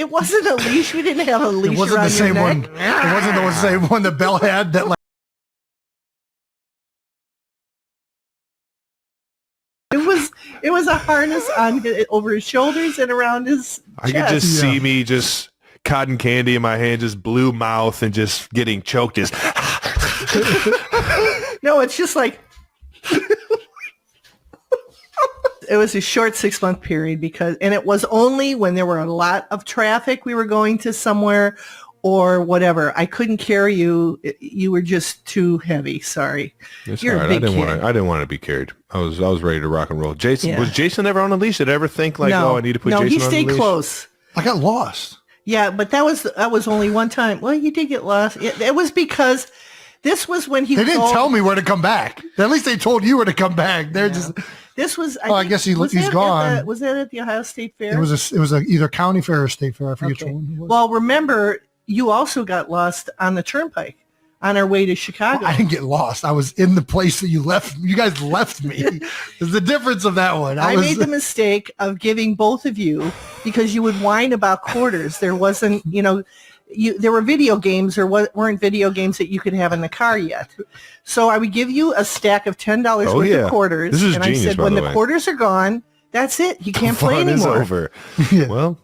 It wasn't a leash. We didn't have a leash. It wasn't around the same your one. neck. It wasn't the same one that Belle had. That like. It was a harness on over his shoulders and around his I chest. could just see me just cotton candy in my hand, just blue mouth and just getting choked. Just No, it's just like it was a short 6-month period and it was only when there were a lot of traffic we were going to somewhere or whatever. I couldn't carry you. You were just too heavy. Sorry. It's You're all a right. big kid. I didn't want to be carried. I was ready to rock and roll. Jason, Yeah. was Jason ever on a leash? Did I ever think like, No. oh, I need to put No, Jason he on a stayed leash? close. I got lost. Yeah, but that was only one time. Well, you did get lost. It was because this was when he They was didn't old. tell me where to come back. At least they told you where to come back. They're just. This was. I guess he's gone. Was that at the Ohio State Fair? It was either county fair or state fair. I forget which one it was. Well, remember, you also got lost on the turnpike on our way to Chicago. I didn't get lost. I was in the place that you left. You guys left me. There's the difference of that one. I made the mistake of giving both of you because you would whine about quarters. There wasn't, there were video games or weren't video games that you could have in the car yet. So I would give you a stack of $10 worth of quarters. This is and genius, I said, by when the the way. quarters are gone, that's it. You can't play Fun is anymore. over. Yeah. Well,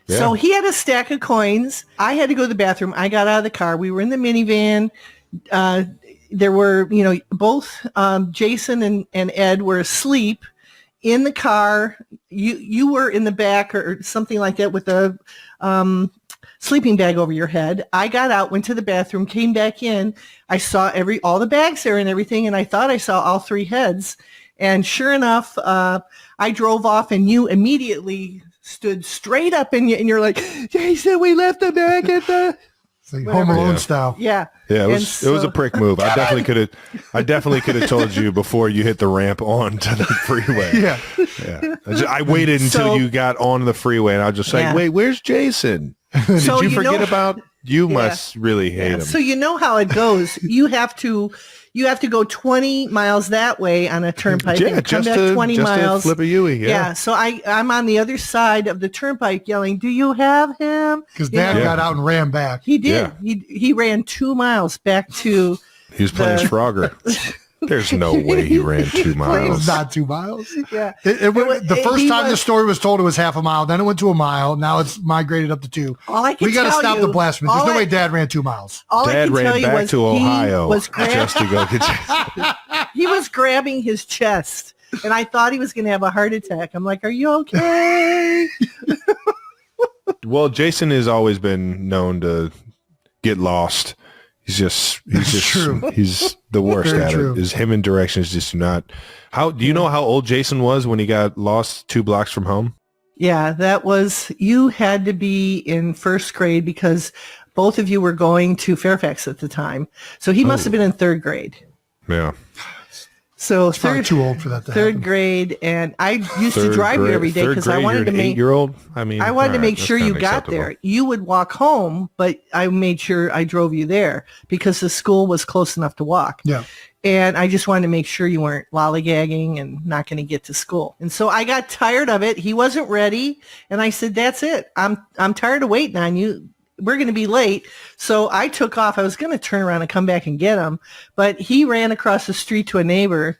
yeah. So he had a stack of coins. I had to go to the bathroom. I got out of the car. We were in the minivan. There were, both Jason and Ed were asleep in the car. You were in the back or something like that with a sleeping bag over your head. I got out, went to the bathroom, came back in. I saw all the bags there and everything, and I thought I saw all three heads. And sure enough, I drove off, and you immediately stood straight up, and you're like, Jason, we left the bag at the... It's like Home Alone style. Yeah. Yeah, it was a prick move. I definitely could have told you before you hit the ramp onto the freeway. Yeah. I waited until you got on the freeway, and I was just like, wait, where's Jason? Did So you forget about? You must really hate him. So you know how it goes. You have to go 20 miles that way on a turnpike and come back 20 miles. To flip a Yui. Yeah. So I'm on the other side of the turnpike yelling, "Do you have him?" Because Dad got out and ran back. He did. Yeah. He ran 2 miles back to. He was playing Frogger. There's no way he ran 2 It miles. was not 2 miles. Yeah. The first time the story was told, it was half a mile. Then it went to a mile. Now it's migrated up to 2. We got to stop the blasphemy. There's no way Dad ran 2 miles. Dad ran back to Ohio just to go get Jason. He was grabbing his chest, and I thought he was going to have a heart attack. I'm like, "Are you okay?" Well, Jason has always been known to get lost. He's true. He's the worst Very at true. it. Is him and directions just do not. Do you know how old Jason was when he got lost 2 blocks from home? Yeah, you had to be in first grade because both of you were going to Fairfax at the time. So he must have been in 3rd grade. Yeah. So Probably too old for that to third happen. grade, and I used to drive you every day because I wanted to make 8-year-old. I mean, I wanted to make that's sure kind you of got acceptable. there. You would walk home, but I made sure I drove you there because the school was close enough to walk. Yeah. And I just wanted to make sure you weren't lollygagging and not going to get to school. And so I got tired of it. He wasn't ready. And I said, "That's it. I'm tired of waiting on you. We're going to be late." So I took off. I was going to turn around and come back and get him. But he ran across the street to a neighbor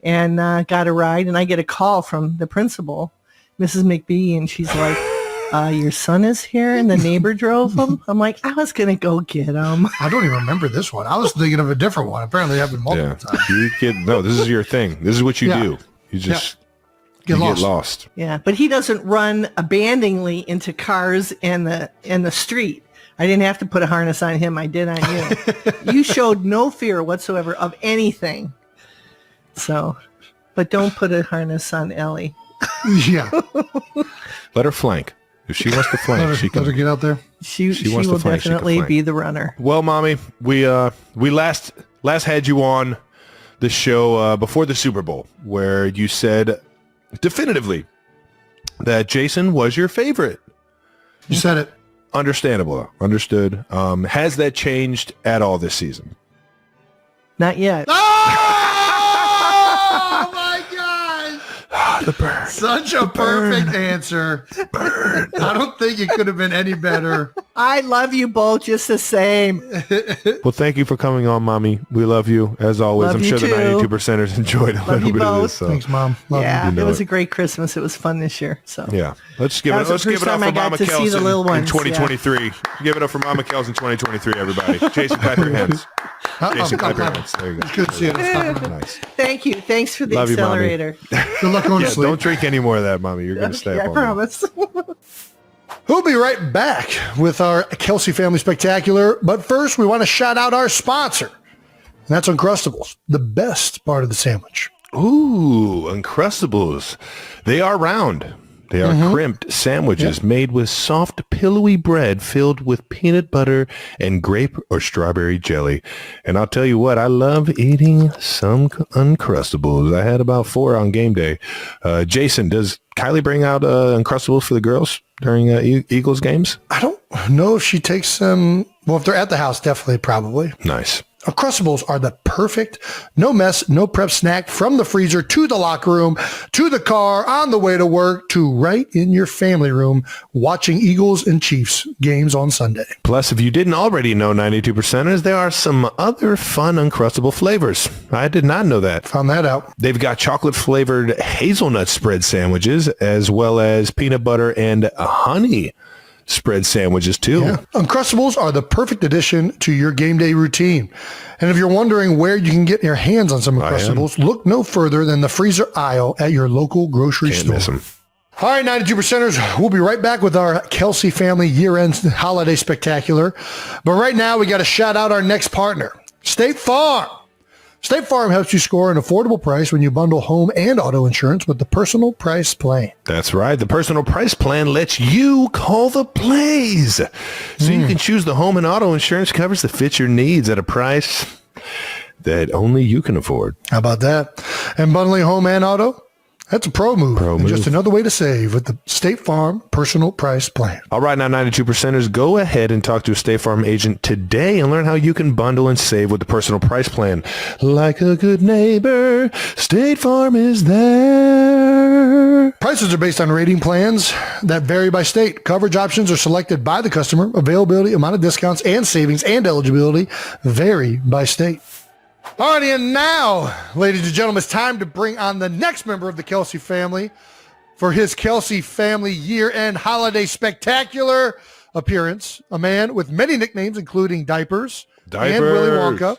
and got a ride. And I get a call from the principal, Mrs. McBee. And she's like, "Your son is here and the neighbor drove him." I'm like, I was going to go get him. I don't even remember this one. I was thinking of a different one. Apparently it happened multiple times. This is your thing. This is what you do. You just Get get lost. lost. Yeah, but he doesn't run abandoningly into cars and the street. I didn't have to put a harness on him. I did on you. You showed no fear whatsoever of anything. So, but don't put a harness on Ellie. Yeah. Let her flank. If she wants to flank, she can. Let her get out there. She wants to will flank, she can definitely flank. be the runner. Well, Mommy, we last had you on the show before the Super Bowl, where you said definitively that Jason was your favorite. You said it. Understandable, though. Understood. Has that changed at all this season? Not yet. Oh my God! the burn. Such a perfect answer. I don't think it could have been any better. I love you both just the same. Well, thank you for coming on, Mommy. We love you, as always. Love I'm you sure the too. 92%ers enjoyed a little bit of this. So. Thanks, Mom. Love Yeah, you. it was a great Christmas. It was fun this year. So Yeah. Let's give That it was the up first for time I Mama got to see the Kelce little in ones, 2023. Give it up for Mama Kelce in 2023, everybody. Jason, clap your hands. Jason, clap your hands. There you go. Good seeing us. Nice. thank you. Thanks for the Love you, Mommy. accelerator. Good luck going to sleep. Don't drink any more of that, Mommy. You're going to stay Yeah, up I all night. promise. We'll be right back with our Kelce Family Spectacular. But first, we want to shout out our sponsor. And that's Uncrustables, the best part of the sandwich. Ooh, Uncrustables. They are round. They are crimped sandwiches made with soft, pillowy bread filled with peanut butter and grape or strawberry jelly. And I'll tell you what, I love eating some Uncrustables. I had about 4 on game day. Jason, does Kylie bring out Uncrustables for the girls during Eagles games? I don't know if she takes them. Well, if they're at the house, definitely, probably. Nice. Uncrustables are the perfect, no mess, no prep snack from the freezer to the locker room, to the car, on the way to work, to right in your family room watching Eagles and Chiefs games on Sunday. Plus, if you didn't already know 92%ers, there are some other fun Uncrustable flavors. I did not know that. Found that out. They've got chocolate-flavored hazelnut spread sandwiches, as well as peanut butter and honey spread sandwiches, too. Yeah. Uncrustables are the perfect addition to your game day routine. And if you're wondering where you can get your hands on some Uncrustables, look no further than the freezer aisle at your local grocery Can't store. miss 'em. All right, 92%ers, we'll be right back with our Kelce Family year-end holiday spectacular. But right now, we got to shout out our next partner, State Farm. State Farm helps you score an affordable price when you bundle home and auto insurance with the Personal Price Plan. That's right. The Personal Price Plan lets you call the plays. So you can choose the home and auto insurance covers that fit your needs at a price that only you can afford. How about that? And bundling home and auto? That's a pro move. And just another way to save with the State Farm Personal Price Plan. All right, now 92%ers, go ahead and talk to a State Farm agent today and learn how you can bundle and save with the Personal Price Plan. Like a good neighbor, State Farm is there. Prices are based on rating plans that vary by state. Coverage options are selected by the customer. Availability, amount of discounts, and savings and eligibility vary by state. Alrighty, and now, ladies and gentlemen, it's time to bring on the next member of the Kelce family for his Kelce Family year-end holiday spectacular appearance. A man with many nicknames, including Diapers and Willy Wonka.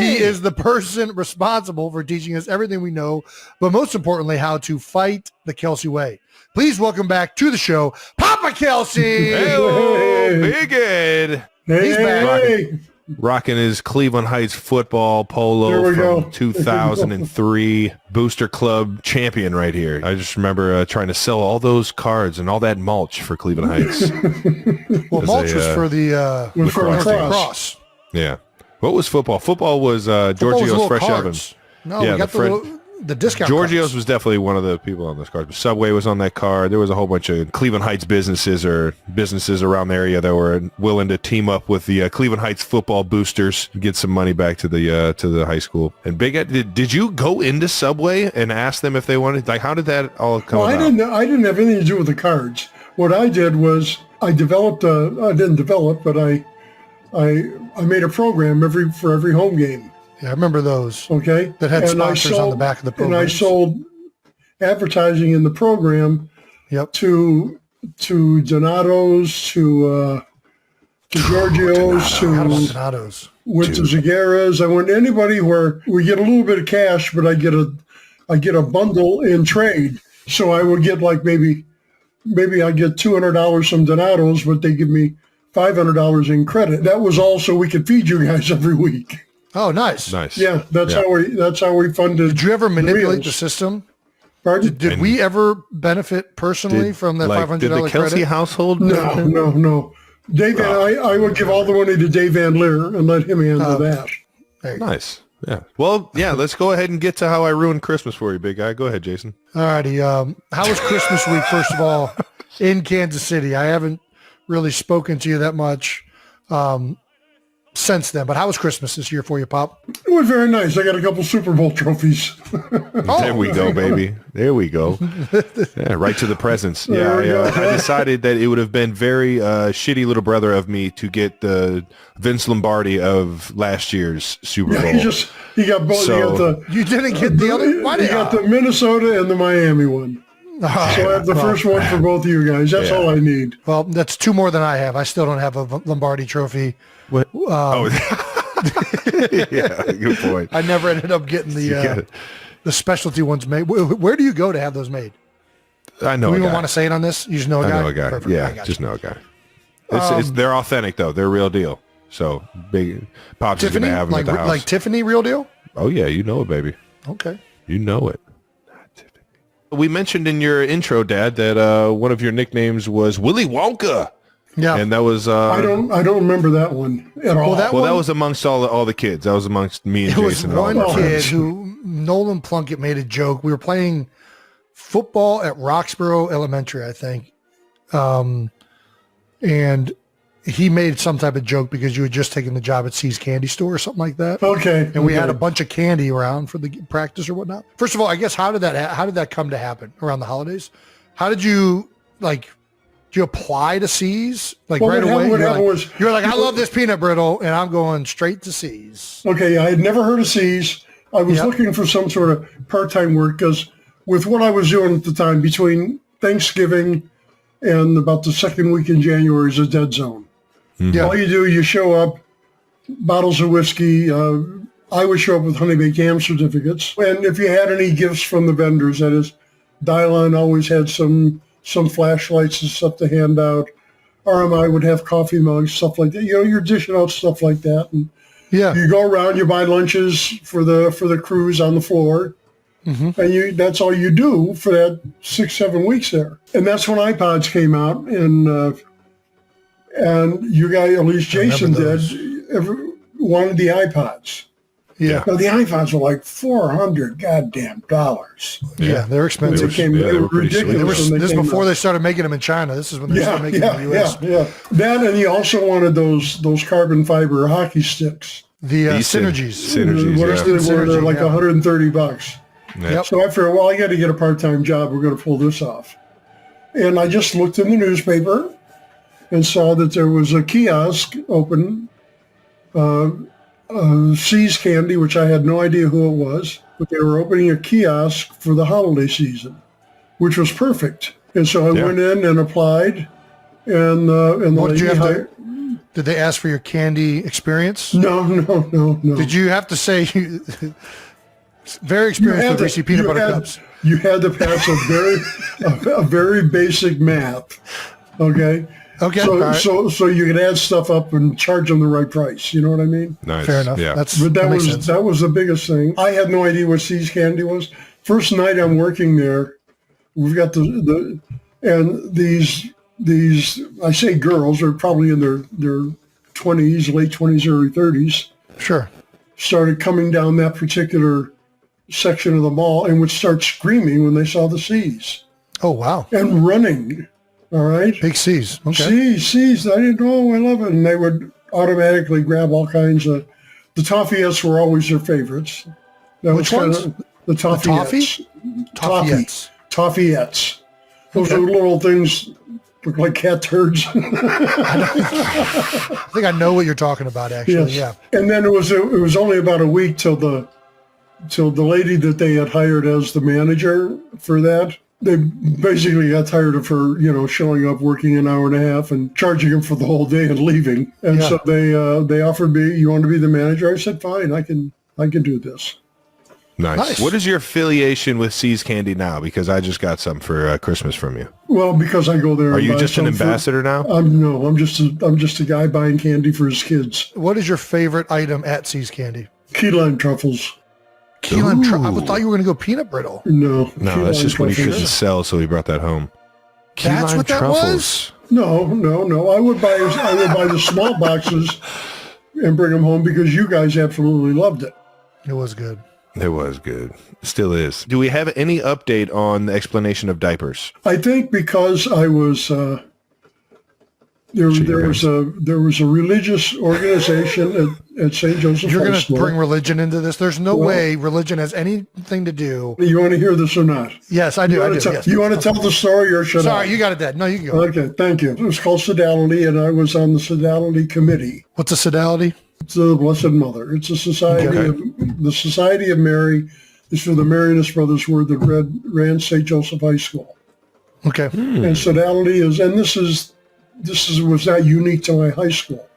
He is the person responsible for teaching us everything we know, but most importantly, how to fight the Kelce way. Please welcome back to the show, Papa Kelce. Hello, Big Ed. He's back. Rocking his Cleveland Heights football polo from 2003 Booster Club champion right here. I just remember trying to sell all those cards and all that mulch for Cleveland Heights. Well, mulch was for the lacrosse. Yeah. What was football? Football was Giorgio's Fresh Oven. No, yeah, we got the discount Giorgio's cards. was definitely one of the people on those cards. But Subway was on that card. There was a whole bunch of Cleveland Heights businesses or businesses around the area that were willing to team up with the Cleveland Heights football boosters, get some money back to the high school. And Big Ed, did you go into Subway and ask them if they wanted? Like, how did that all come about? I didn't have anything to do with the cards. What I did was I developed I didn't develop, but I made a program for every home game. Yeah, I remember those. Okay. That had sponsors on the back of the program. And I sold advertising in the program to Donato's, to Giorgio's, Donato's. Went to Zagara's. I went to anybody where we get a little bit of cash, but I get a bundle in trade. So I would get like maybe I get $200 from Donato's, but they give me $500 in credit. That was all so we could feed you guys every week. Oh, nice. Nice. Yeah, that's how we funded. Did you ever manipulate the system? Pardon? Did we ever benefit personally from that $500 did the Kelce credit? household? No. Dave, I would give all the money to Dave Van Leer and let him handle that. Nice. Yeah. Well, yeah, let's go ahead and get to how I ruined Christmas for you, big guy. Go ahead, Jason. All righty. How was Christmas week, first of all, in Kansas City? I haven't really spoken to you that much. since then. But how was Christmas this year for you, Pop? It was very nice. I got a couple Super Bowl trophies. There we go, baby. There we go. Yeah, right to the presents. Yeah, I decided that it would have been very shitty little brother of me to get the Vince Lombardi of last year's Super Bowl. He got both. So, you didn't get the other one? He got the Minnesota and the Miami one. So I have the first one for both of you guys. That's all I need. Well, that's 2 more than I have. I still don't have a Lombardi trophy. What? Yeah, good point. I never ended up getting the specialty ones made. Where do you go to have those made? I know. Do you a even guy. want to say it on this? You just know a guy? I know a guy. Perfect. Yeah, just know a guy. They're authentic though. They're real deal. So big Pops is Tiffany? gonna have them at the house. Like Tiffany, real deal? Oh yeah, you know it, baby. Okay. You know it. We mentioned in your intro, Dad, that one of your nicknames was Willy Wonka. Yeah. And that was I don't remember that one at all. that was amongst all the kids. That was amongst me and It was Jason. And all one of our kid friends. who, Nolan Plunkett made a joke. We were playing football at Roxborough Elementary, I think. And he made some type of joke because you had just taken the job at C's Candy Store or something like that. Okay. And we had a bunch of candy around for the practice or whatnot. First of all, I guess how did that come to happen around the holidays? How did you do you apply to C's right away? You're like, I love this peanut brittle, and I'm going straight to C's. Okay, I had never heard of C's. I was looking for some sort of part-time work because with what I was doing at the time, between Thanksgiving and about the second week in January is a dead zone. Yeah. All you do, you show up, bottles of whiskey. I would show up with Honey Baked Ham certificates. And if you had any gifts from the vendors, that is, Dylon always had some flashlights and stuff to hand out. RMI would have coffee mugs, stuff like that. You're dishing out stuff like that. And you go around, you buy lunches for the crews on the floor. Mm-hmm. And that's all you do for that 6-7 weeks there. And that's when iPods came out, and you guys, at least Jason did, wanted the iPods. Yeah. Now, the iPods were like $400 goddamn dollars. Yeah, they're expensive. They were ridiculous. This is before they started making them in China. This is when they started making them in the U.S. Yeah. That, and he also wanted those carbon fiber hockey sticks. The Synergies. Synergies, They're like $130. Yep. So I figured, well, I got to get a part-time job. We're going to pull this off. And I just looked in the newspaper and saw that there was a kiosk open, C's Candy, which I had no idea who it was, but they were opening a kiosk for the holiday season, which was perfect. And so I went in and applied, and what did you have to? Did they ask for your candy experience? No. Did you have to say very experienced with Reese's peanut butter cups? You had to pass a very basic math. Okay. Okay. So you could add stuff up and charge them the right price. You know what I mean? Nice. Fair enough. Yeah. That was the biggest thing. I had no idea what C's Candy was. First night I'm working there, we've got these I say girls are probably in their 20s, late 20s, early 30s. Sure. Started coming down that particular section of the mall and would start screaming when they saw the C's. Oh, wow. And running. All right. Big C's. Okay. C's. I didn't know. I love it. And they would automatically grab all kinds of, the Toffeeettes were always their favorites. Which ones? The Toffeeettes. Toffeeettes. Those are little things, look like cat turds. I think I know what you're talking about, actually. Yes. Yeah. And then it was only about a week till the lady that they had hired as the manager for that, they basically got tired of her, showing up, working an hour and a half and charging them for the whole day and leaving. And so they offered me, you want to be the manager? I said, fine, I can do this. Nice. What is your affiliation with C's Candy now? Because I just got some for Christmas from you. Well, because I go there. Are you just an ambassador now? No, I'm just a guy buying candy for his kids. What is your favorite item at C's Candy? Key lime truffles. Key lime truffles? I thought you were going to go peanut brittle. No, that's just what he couldn't sell, so he brought that home. Key That's lime what that truffles. was? No. I would buy the small boxes and bring them home because you guys absolutely loved it. It was good. It was good. Still is. Do we have any update on the explanation of diapers? I think because I was There Shit your was a religious organization at St. Joseph You're High going to School. bring religion into this? There's no way religion has anything to do. You want to hear this or not? Yes, I do. Yes. You want to tell the story or should I? Sorry, you got it, Dad. No, you can go. Okay, thank you. It was called Sodality, and I was on the Sodality committee. What's a sodality? It's the Blessed Mother. It's a society the Society of Mary. This was the Marianist brothers were that ran St. Joseph High School. Okay. And Sodality is, and this was not unique to my high school.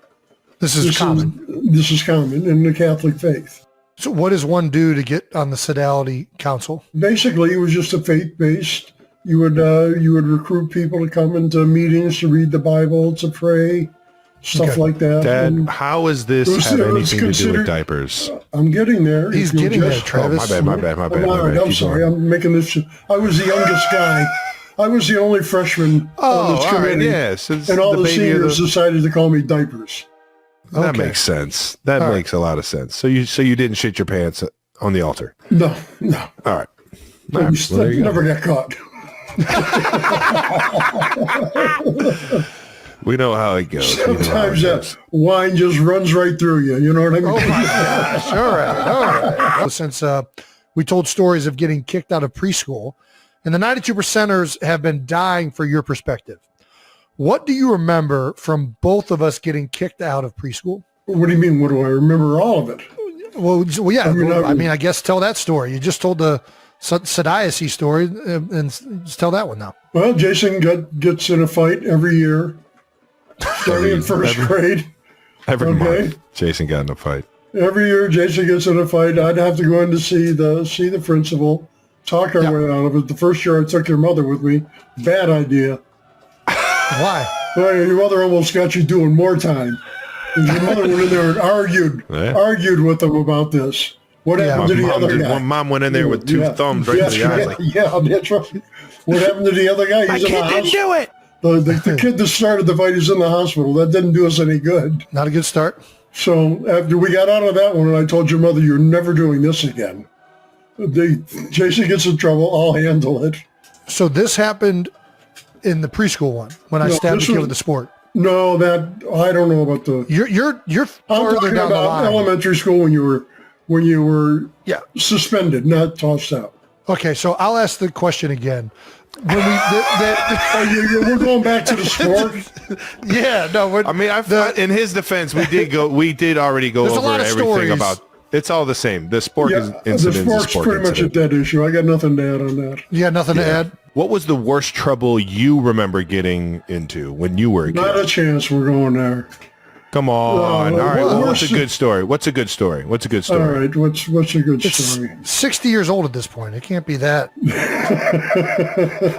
This is common. This is common in the Catholic faith. So what does one do to get on the Sodality Council? Basically, it was just a faith-based. You would recruit people to come into meetings to read the Bible, to pray, stuff like that. Dad, And how does this have anything to do with diapers? I'm getting there. He's getting there, Travis. Oh, my bad. I'm sorry. I'm making this. I was the youngest guy. I was the only freshman on this committee. Yes. And all the seniors decided to call me Diapers. That makes sense. That makes a lot of sense. So you didn't shit your pants on the altar? No. All right. I never got caught. We know how it goes. Sometimes that wine just runs right through you. You know what I mean? Oh, my gosh. All right. Since we told stories of getting kicked out of preschool, and the 92%ers have been dying for your perspective. What do you remember from both of us getting kicked out of preschool? What do you mean? What do I remember? All of it. Well, yeah. I guess tell that story. You just told the Sodiacy story, and just tell that one now. Well, Jason gets in a fight every year, starting in first grade. Every month, Jason got in a fight. Every year, Jason gets in a fight. I'd have to go in to see the principal, talk our way out of it. The first year, I took your mother with me. Bad idea. Why? Well, your mother almost got you doing more time. And your mother went in there and argued with them about this. What happened to the other guy? One mom went in there with two thumbs right to the eyes. Yeah, that's right. What happened to the other guy? He's in the hospital. Didn't do it. The kid that started the fight is in the hospital. That didn't do us any good. Not a good start. So after we got out of that one, and I told your mother, you're never doing this again. Jason gets in trouble. I'll handle it. So this happened in the preschool one when I stabbed the kid with the sport. No, that I don't know about the. You're farther down the line. Elementary school when you were suspended, not tossed out. Okay, so I'll ask the question again. When we're going back to the sport. Yeah, no. In his defense, we did already go over everything stories. About. It's all the same. The sport incident. The sport's pretty much a dead issue. I got nothing to add on that. You got nothing to add? What was the worst trouble you remember getting into when you were a kid? Not a chance we're going there. Come on. All right. Well, what's a good story? All right. What's a good story? Story? 60 years old at this point. It can't be that.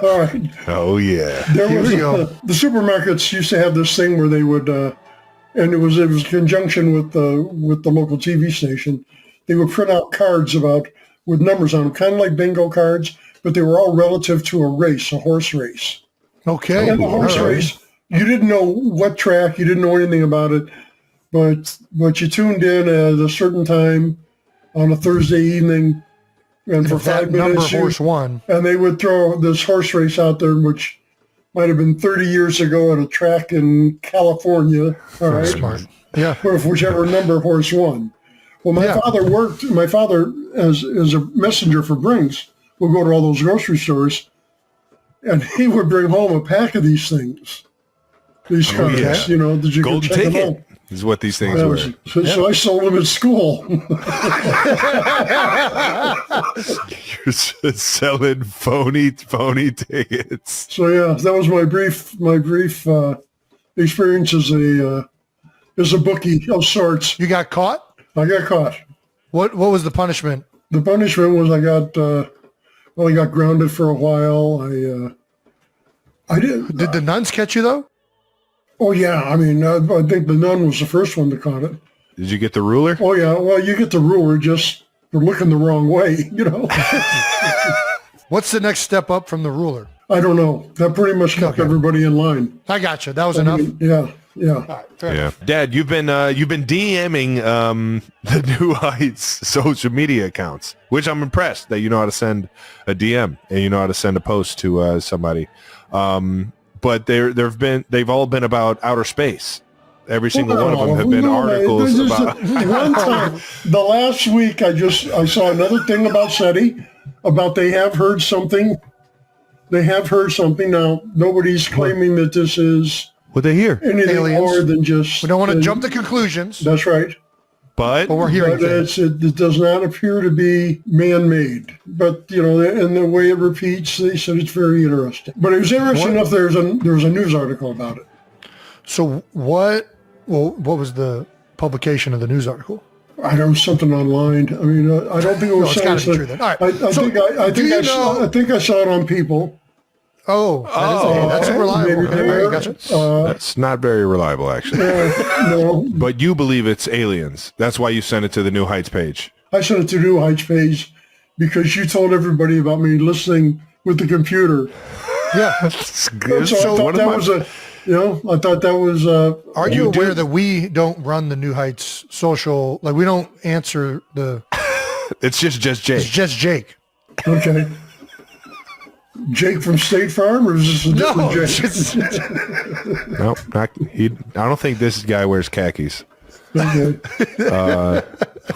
All right. Oh, yeah. The supermarkets used to have this thing where they would, and it was in conjunction with the local TV station. They would print out cards with numbers on them, kind of like bingo cards, but they were all relative to a horse race. Okay. And the horse race, you didn't know what track, you didn't know anything about it, but you tuned in at a certain time on a Thursday evening, and for 5 minutes, horse won. And they would throw this horse race out there, which might have been 30 years ago at a track in California. All right. Smart. Yeah. Or whichever number horse won. Well, my father, as a messenger for Brinks, would go to all those grocery stores, and he would bring home a pack of these things. These cards, did you Golden check them ticket out? Is what these things were. So I sold them at school. You're just selling phony tickets. So yeah, that was my brief experience as a bookie of sorts. You got caught? I got caught. What was the punishment? The punishment was I got grounded for a while. I did. Did the nuns catch you though? Oh yeah, I mean, I think the nun was the first one that caught it. Did you get the ruler? Oh yeah, well you get the ruler just for looking the wrong way, What's the next step up from the ruler? I don't know. That pretty much kept everybody in line. I got you. That was enough. Yeah. All right, fair enough. Dad, you've been DMing the New Heights social media accounts, which I'm impressed that you know how to send a DM and you know how to send a post to somebody. but they've all been about outer space. Every single one of them have been articles about. One time, the last week, I saw another thing about SETI, about they have heard something. They have heard something. Now, nobody's claiming that this is What they hear? anything Aliens. more than just. We don't want to jump to conclusions, That's right. But we're hearing But things. it does not appear to be man-made. But, and the way it repeats, they said it's very interesting. But it was interesting enough there was a news article about it. So what was the publication of the news article? I don't know, something online. I mean, I don't think it was it's gotta be true then. All right. I think I saw it on People. Oh, that's reliable. maybe Okay, there. gotcha. that's not very reliable, actually. No, But you believe it's aliens. That's why you sent it to the New Heights page. I sent it to New Heights page because you told everybody about me listening with the computer. Yeah. It's good. So I thought that was Are you aware that we don't run the New Heights social? Like we don't answer the. It's just It's Jake. just Jake. okay. Jake from State Farm, or is this a different No, Jake? No, I don't think this guy wears khakis. Okay.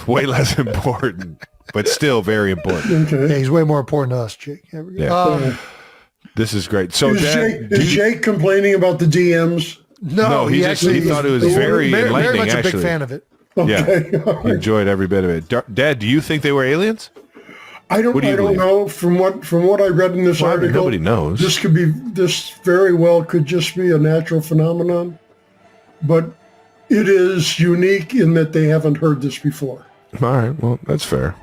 Way less important, but still very important. yeah, Okay. he's way more important to us, Jake. There we go. Yeah. This is great. So, Dad, Is Jake complaining about the DMs? no, he thought it was very very enlightening. much a actually, big fan of it. Yeah, he enjoyed every bit of it. Dad, do you think they were aliens? I don't believe? know. From what I read in this article, nobody knows. This very well could just be a natural phenomenon, but it is unique in that they haven't heard this before. All right, well, that's fair.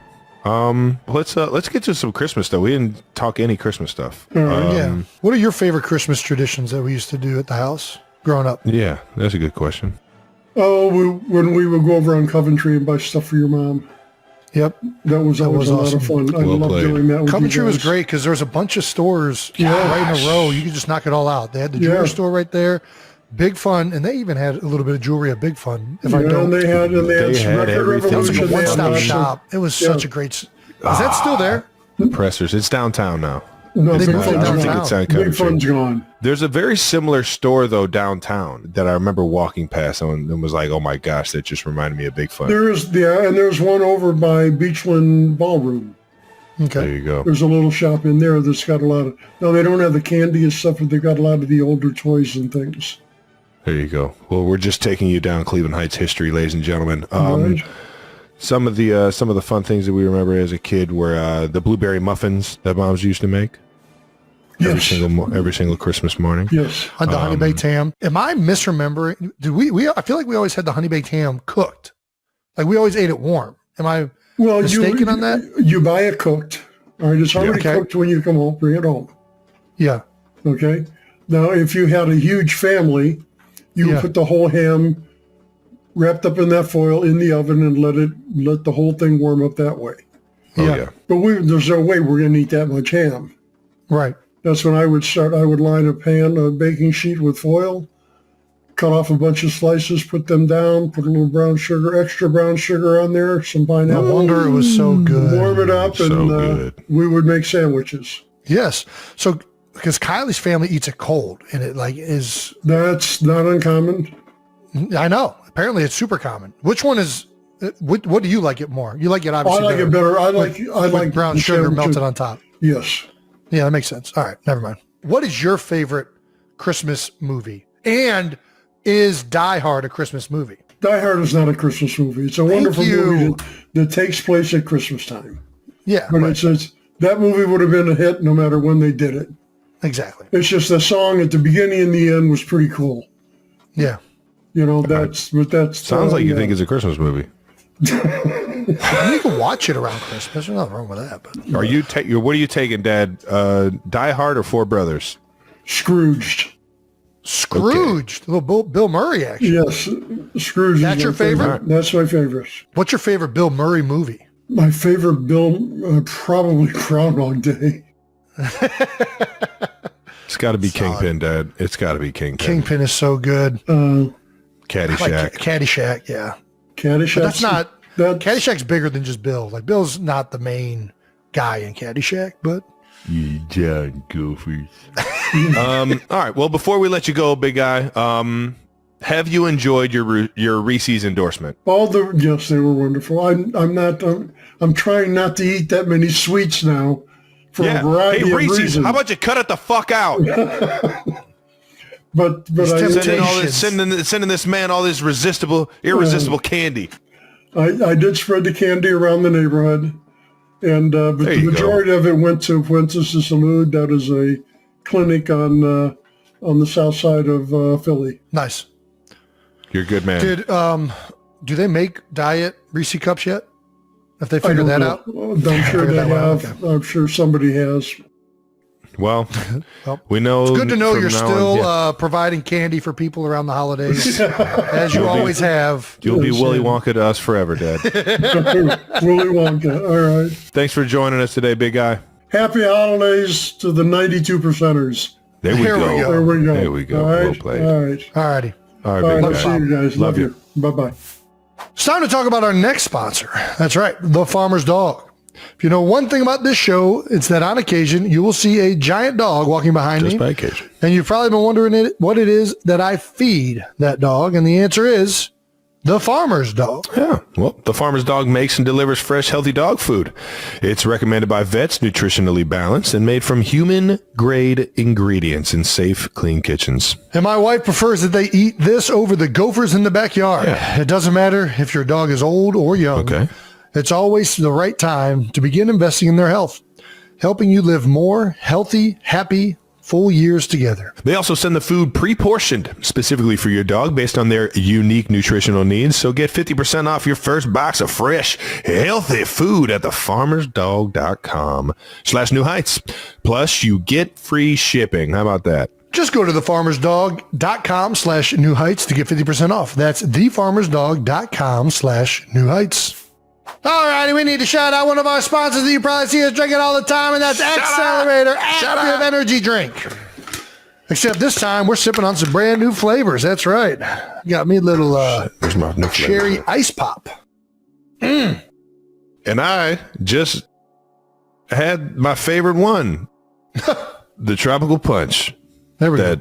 Let's get to some Christmas stuff. We didn't talk any Christmas stuff. Yeah. What are your favorite Christmas traditions that we used to do at the house growing up? Yeah, that's a good question. Oh, when we would go over on Coventry and buy stuff for your mom. Yep. That was always a lot of fun. I Well love played. doing that with Coventry you was guys. great because there was a bunch of stores right in a row. You could just knock it all out. They had the jewelry store right there. Big Fun, and they even had a little bit of jewelry at Big Fun. If I Yeah, don't, and they had They had Record everything. that was like Revolution. a They had one-stop lots of- shop. It was such a great. Is that still there? Pressers. It's downtown now. No, They Big moved it Fun's downtown. gone. It's on Big Coventry. Fun's gone. There's a very similar store though downtown that I remember walking past and was like, "Oh my gosh, that just reminded me of Big Fun." There's one over by Beachland Ballroom. Okay. There you go. There's a little shop in there that's got a lot of. No, they don't have the candy and stuff, but they've got a lot of the older toys and things. There you go. Well, we're just taking you down Cleveland Heights history, ladies and gentlemen. Right. Some of the fun things that we remember as a kid were the blueberry muffins that moms used to make every single Christmas morning. Yes. The honey baked ham. Am I misremembering? Did we? I feel like we always had the honey baked ham cooked. Like we always ate it warm. Am I mistaken on that? You buy it cooked. All right, it's already Okay. cooked when you come home. Bring it home. Yeah. Okay. Now, if you had a huge family, you would put the whole ham wrapped up in that foil in the oven and let the whole thing warm up that way. Oh Yeah. yeah. But there's no way we're going to eat that much ham. Right. That's when I would start. I would line a baking sheet with foil, cut off a bunch of slices, put them down, put a little extra brown sugar on there, some No pineapple. wonder it was so good. Warm it up, So and good. we would make sandwiches. Yes. So because Kylie's family eats it cold, and it like is. That's not uncommon. I know. Apparently, it's super common. Which one is? What do you like it more? You like it I obviously. like it better. I like brown the sugar sandwiches. melted on top. Yes. Yeah, that makes sense. All right, never mind. What is your favorite Christmas movie? And is Die Hard a Christmas movie? Die Hard is not a Christmas movie. It's a wonderful you. movie that takes place at Christmas time. Yeah, But right. it's that movie would have been a hit no matter when they did it. Exactly. It's just the song at the beginning and the end was pretty cool. Yeah. That's Sounds like you think it's a Christmas movie. You can watch it around Christmas. There's nothing wrong with that. But What are you taking, Dad? Die Hard or Four Brothers? Scrooged. Scrooge, the little Bill Murray action. Yes, Scrooge. That's is your my favorite? That's my favorite. What's your favorite Bill Murray movie? My favorite Bill, probably Groundhog Day. It's got to be Kingpin, Dad. It's got to be Kingpin. Kingpin is so good. Caddyshack. Like Caddyshack, yeah. Caddyshack. But that's not. That's, Caddyshack's bigger than just Bill. Like Bill's not the main guy in Caddyshack, but You John Gophers. All right. Well, before we let you go, big guy, have you enjoyed your Reese's endorsement? Yes, they were wonderful. I'm trying not to eat that many sweets now for a variety of Reese's, reasons. how about you cut it the fuck out? but sending this man all this irresistible candy. I did spread the candy around the neighborhood, and but the majority of it went to Fuentes de Salud. That is a clinic on the south side of Philly. Nice. You're a good man. Do they make diet Reese cups yet? If they figured that out? I'm sure they have. Okay. I'm sure somebody has. Well, we know. It's good to know you're still providing candy for people around the holidays, as you always have. You'll be Willy Wonka to us forever, Dad. Willy Wonka. All right. Thanks for joining us today, big guy. Happy holidays to the 92%ers. There we go. There we go. All right. Well played. All right. All righty. All right, big guy. See you guys. Love you. Bye-bye. It's time to talk about our next sponsor. That's right, the Farmer's Dog. If you know one thing about this show, it's that on occasion you will see a giant dog walking behind me. Just by occasion. And you've probably been wondering what it is that I feed that dog. And the answer is the Farmer's Dog. Yeah. Well, the Farmer's Dog makes and delivers fresh, healthy dog food. It's recommended by vets, nutritionally balanced, and made from human-grade ingredients in safe, clean kitchens. And my wife prefers that they eat this over the gophers in the backyard. Yeah. It doesn't matter if your dog is old or young. Okay. It's always the right time to begin investing in their health, helping you live more healthy, happy, full years together. They also send the food pre-portioned specifically for your dog based on their unique nutritional needs. So get 50% off your first box of fresh, healthy food at thefarmersdog.com/New Heights. Plus, you get free shipping. How about that? Just go to thefarmersdog.com/New Heights to get 50% off. That's thefarmersdog.com/New Heights. All righty, we need to shout out one of our sponsors that you probably see us drinking all the time, and that's Accelerator Active Energy Drink. Except this time, we're sipping on some brand new flavors. That's right. Got me a little cherry ice pop. And I just had my favorite one, the Tropical Punch. There we go.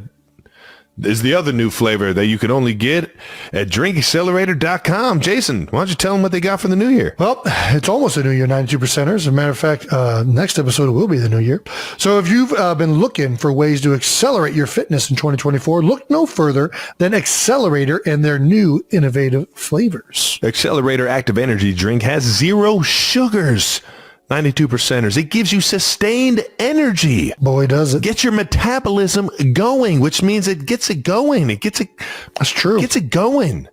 Is the other new flavor that you can only get at drinkaccelerator.com. Jason, why don't you tell them what they got for the new year? Well, it's almost a new year, 92%ers. As a matter of fact, next episode will be the new year. So if you've been looking for ways to accelerate your fitness in 2024, look no further than Accelerator and their new innovative flavors. Accelerator Active Energy Drink has 0 sugars. 92%ers. It gives you sustained energy. Boy, does it. Get your metabolism going, which means it gets it going. That's true. Gets it going.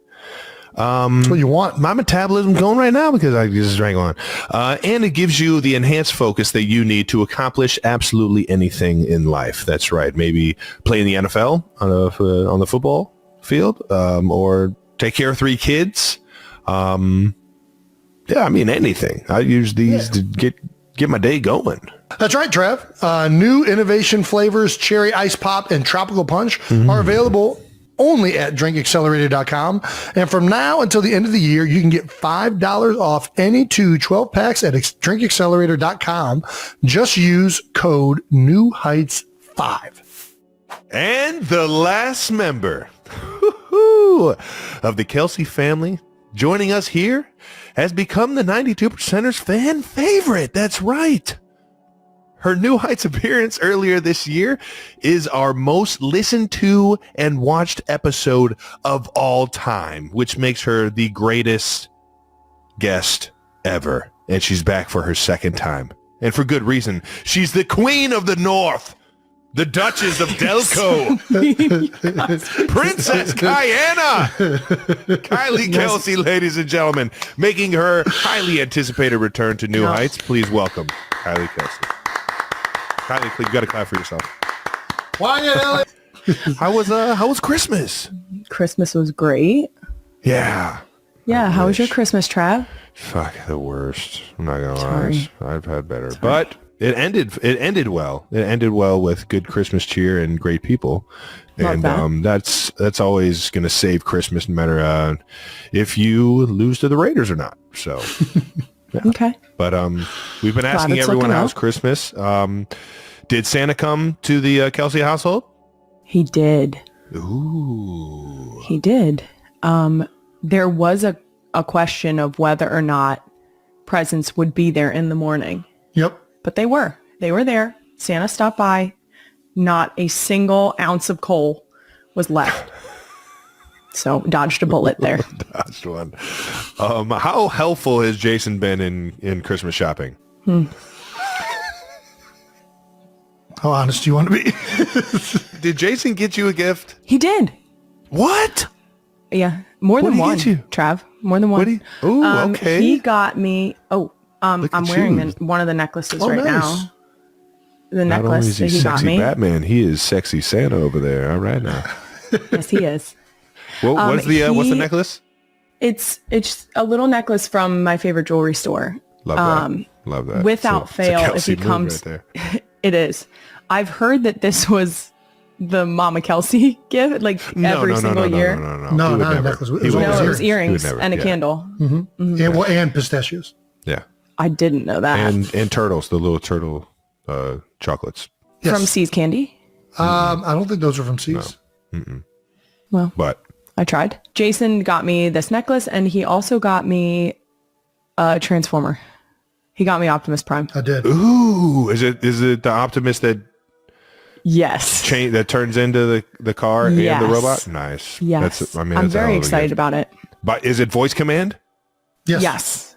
That's what you want. My metabolism going right now because I just drank one. And it gives you the enhanced focus that you need to accomplish absolutely anything in life. That's right. Maybe play in the NFL on the football field, or take care of 3 kids. Yeah, I mean, anything. I use these to get my day going. That's right, Trev. New innovation flavors, Cherry Ice Pop and Tropical Punch are available only at drinkaccelerator.com. And from now until the end of the year, you can get $5 off any 2 12-packs at drinkaccelerator.com. Just use code NEWHEIGHTS5. And the last member of the Kelce family joining us here has become the 92%ers fan favorite. That's right. Her New Heights appearance earlier this year is our most listened to and watched episode of all time, which makes her the greatest guest ever. And she's back for her second time. And for good reason. She's the Queen of the North. The Duchess of Delco. Princess Diana. Kylie Kelce, ladies and gentlemen, making her highly anticipated return to New Heights. Please welcome Kylie Kelce. Kylie, please, you got to clap for yourself. How was Christmas? Christmas was great. Yeah. Yeah. How was your Christmas, Trav? Fuck, the worst. I'm not going to lie. I've had better. But it ended well. It ended well with good Christmas cheer and great people. And that's always going to save Christmas no matter if you lose to the Raiders or not. So Okay. But we've been asking it's everyone looking how's up. Christmas. Did Santa come to the Kelce household? He did. Ooh. He did. There was a question of whether or not presents would be there in the morning, Yep. but they were. They were there. Santa stopped by. Not a single ounce of coal was left. So dodged a bullet there. Dodged one. How helpful has Jason been in Christmas shopping? How honest do you want to be? Did Jason get you a gift? He did. What? Yeah. More What than did he one. get you? Trav. More than one. What did he? Ooh, okay. He got me. I'm at wearing you. one of the necklaces Oh, right nice. now. The Not only necklace is he that he got sexy me. Batman, he is sexy Santa over there. All right now. Yes, he is. What's the necklace? It's a little necklace from my favorite jewelry store. Love that. Love that. Without It's a fail, if Kelce he move comes, right there. it is. I've heard that this was the Mama Kelce gift, like every single year. No, No, He would not a never. necklace. It He was would all No, never. it was He would earrings never, and a yeah. candle. And pistachios. Yeah. I didn't know that. And turtles, the little turtle chocolates. Yes. From C's Candy. I don't think those are from C's. Well, But I tried. Jason got me this necklace, and he also got me a Transformer. He got me Optimus Prime. I did. ooh, is it the Optimus that Yes. that turns into the car Yes. and the robot? Nice. Yes. That's I'm a hell very of a excited gift. about it. But is it voice command? Yes. Yes.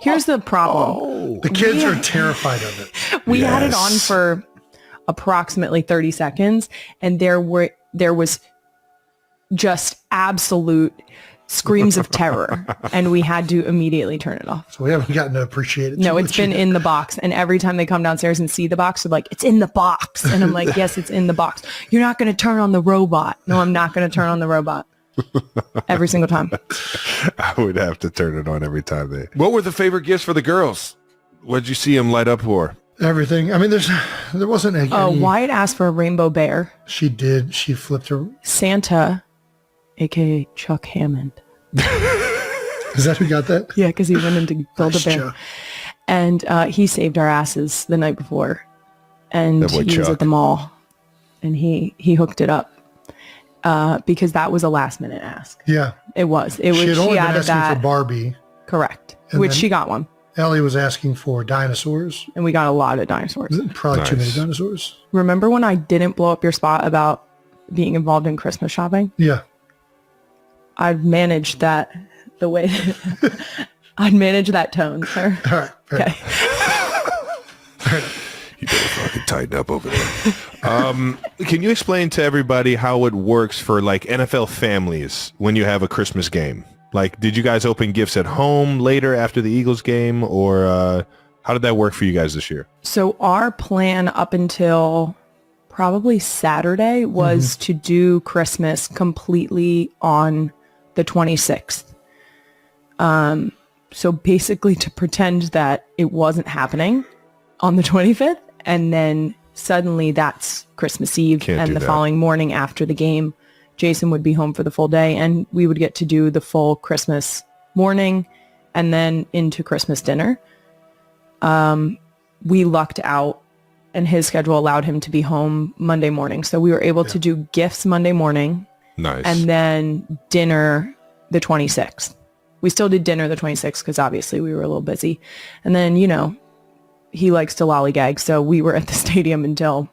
Here's the problem. The kids are terrified of it. We had it on Yes. for approximately 30 seconds, and there was just absolute screams of terror, and we had to immediately turn it off. So we haven't gotten to appreciate it. No, too it's much been yet. in the box, and every time they come downstairs and see the box, they're like, "It's in the box," and I'm like, "Yes, it's in the box. You're not going to turn on the robot." No, I'm not going to turn on the robot. Every single time. I would have to turn it on every time they. What were the favorite gifts for the girls? What'd you see them light up for? Everything. I mean, there wasn't any. Wyatt asked for a rainbow bear. She did. She flipped her. Santa, aka Chuck Hammond. Is that who got that? Yeah, because he went in to build Nice a bear. job. And he saved our asses the night before. And That boy he was Chuck. at the mall. And he hooked it up. Because that was a last minute ask. Yeah. It was. She had only She been added asking that. for Barbie. Correct. And Which then- she got one. Ellie was asking for dinosaurs. And we got a lot of dinosaurs. Probably too many Nice. dinosaurs. Remember when I didn't blow up your spot about being involved in Christmas shopping? Yeah. I'd managed that the way I'd manage that tone, sir. All right. Fair Okay. You better fucking tighten up over there. Can you explain to everybody how it works for like NFL families when you have a Christmas game? Like, did you guys open gifts at home later after the Eagles game, or how did that work for you guys this year? So our plan up until probably Saturday was to do Christmas completely on the 26th. So basically to pretend that it wasn't happening on the 25th, and then suddenly that's Christmas Eve. Can't And do the that. following morning after the game, Jason would be home for the full day, and we would get to do the full Christmas morning and then into Christmas dinner. We lucked out, and his schedule allowed him to be home Monday morning. So we were able to do gifts Monday morning Nice. and then dinner the 26th. We still did dinner the 26th because obviously we were a little busy. And then, he likes to lollygag. So we were at the stadium until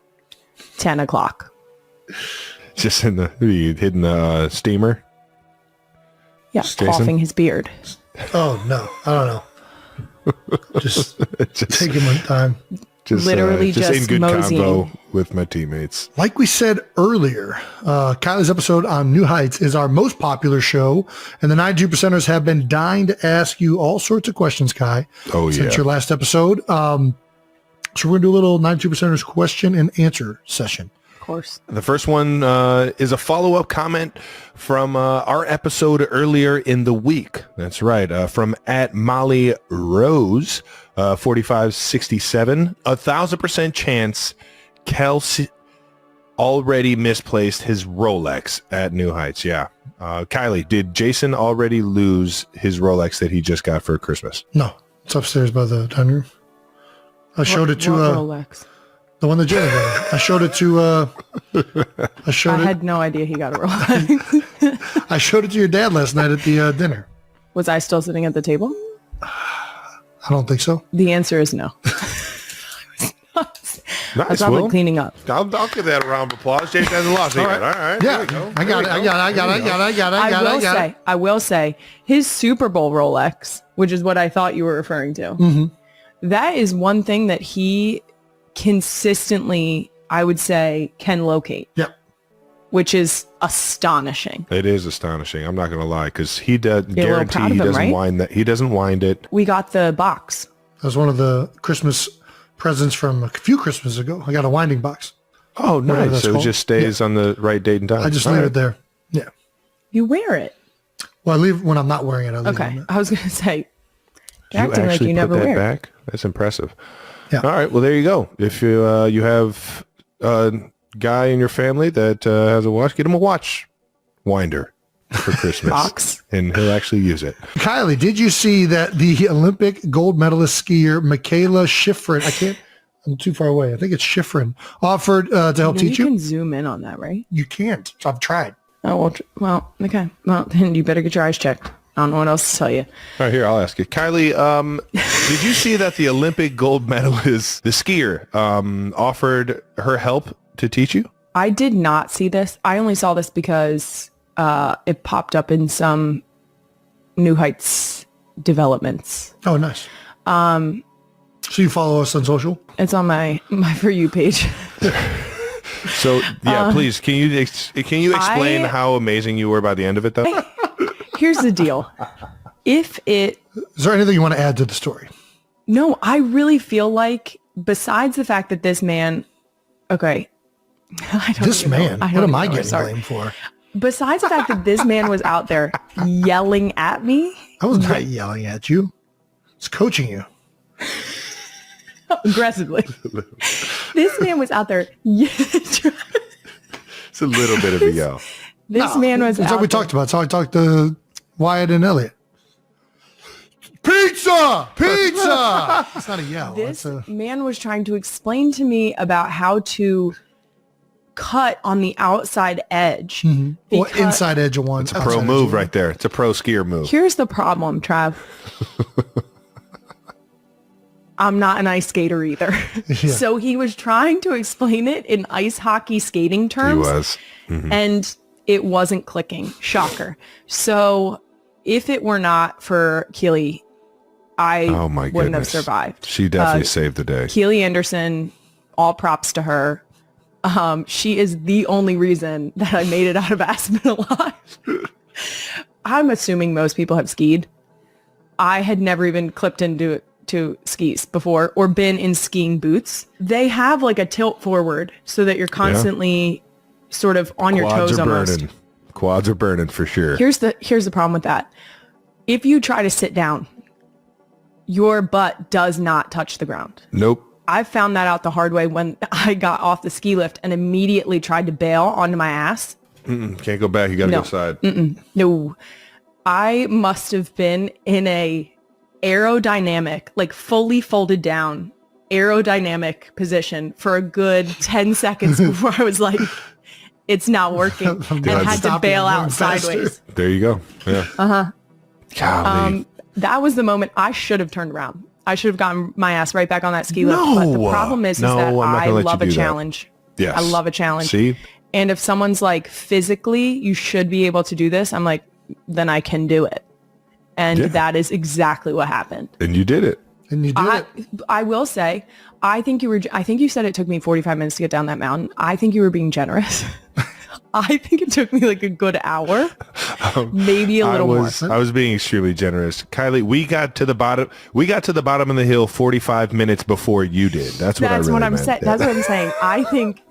10 o'clock. Just hitting the steamer. Yeah, Jason? coughing his beard. Oh, no. I don't know. Just taking my time. Literally in just good moseying. convo with my teammates. Like we said earlier, Kylie's episode on New Heights is our most popular show, and the 92%ers have been dying to ask you all sorts of questions, Kai, Oh, since yeah. your last episode. So we're going to do a little 92%ers question and answer session. Of course. The first one is a follow-up comment from our episode earlier in the week. That's right. From @MollyRose, 4567. 1,000% chance Kelce already misplaced his Rolex at New Heights. Yeah. Kylie, did Jason already lose his Rolex that he just got for Christmas? No, it's upstairs by the dining room. I showed it to Rolex. the one that Jalen got. I showed it to. I had no idea he got a Rolex. I showed it to your dad last night at the dinner. Was I still sitting at the table? I don't think so. The answer is no. I was Nice. probably Well, cleaning up. I'll give that a round of applause. Jason hasn't lost it yet. All right. Yeah, There we go. I got it. I will say, his Super Bowl Rolex, which is what I thought you were referring to, that is one thing that he consistently, I would say, can locate. Yep. Which is astonishing. It is astonishing. I'm not going to lie, because he does You're a little guarantee proud he of him, doesn't right? wind that. He doesn't wind it. We got the box. That was one of the Christmas presents from a few Christmases ago. I got a winding box. Oh, Whatever nice. that's So it called. just stays on the right date and time. I just All leave right. it there. Yeah. You wear it. Well, I leave when I'm not wearing it. I leave Okay. it. I was going to say, you're You acting like actually you put never that wear it. back? That's impressive. Yeah. All right. Well, there you go. If you have a guy in your family that has a watch, get him a watch winder for Christmas. Box. And he'll actually use it. Kylie, did you see that the Olympic gold medalist skier Michaela Schifrin, I'm too far away. I think it's Schifrin, offered to help teach You you? can zoom in on that, right? You can't. I've tried. Oh, well, okay. Well, then you better get your eyes checked. I don't know what else to tell you. All right, here, I'll ask you. Kylie, did you see that the Olympic gold medalist, the skier, offered her help to teach you? I did not see this. I only saw this because it popped up in some New Heights developments. Oh, nice. So you follow us on social? It's on my For You page. So, yeah, please, can you explain how amazing you were by the end of it, though? Here's the deal. Is there anything you want to add to the story? No, I really feel like besides the fact that this man, okay. This man? What am I getting Sorry. blamed for? Besides the fact that this man was out there yelling at me, I was not yelling at you. It's coaching you. aggressively. This man was out there. It's a little bit of a yell. This man was That's out what we there. talked about. That's how I talked to Wyatt and Elliot. Pizza! Pizza! It's not a yell. This It's a, man was trying to explain to me about how to cut on the outside edge. well, because- inside edge of one. It's a pro move right there. It's a pro skier move. Here's the problem, Trav. I'm not an ice skater either. So he was trying to explain it in ice hockey skating He terms. was. And it wasn't clicking. Shocker. So if it were not for Keely, I Oh, my wouldn't have goodness. survived. She definitely saved the day. Keely Anderson, all props to her. She is the only reason that I made it out of Aspen alive. I'm assuming most people have skied. I had never even clipped into to skis before or been in skiing boots. They have like a tilt forward so that you're constantly sort of on your Quads toes are almost. burning. Quads are burning for sure. Here's the problem with that. If you try to sit down, your butt does not touch the ground. Nope. I found that out the hard way when I got off the ski lift and immediately tried to bail onto my ass. Can't go back. You got to No. go side. No, I must have been in a aerodynamic, like fully folded down aerodynamic position for a good 10 seconds before I was like, it's not working, and glad had to stop bail you. I'm out going faster. sideways. There you go. Yeah. Golly. That was the moment I should have turned around. I should have gotten my ass right back on that ski lift. But the No. problem is No, that I'm not I gonna let love you a do that. challenge. Yes. I love a challenge. See? And if someone's like, physically, you should be able to do this, I'm like, then I can do it. And Yeah. that is exactly what happened. And you did it. And you did it. I will say, I think you said it took me 45 minutes to get down that mountain. I think you were being generous. I think it took me like a good hour, maybe a little more. I was being extremely generous. Kylie, we got to the bottom of the hill 45 minutes before you did. That's what I really what I'm meant. saying. That's what I'm saying. I think,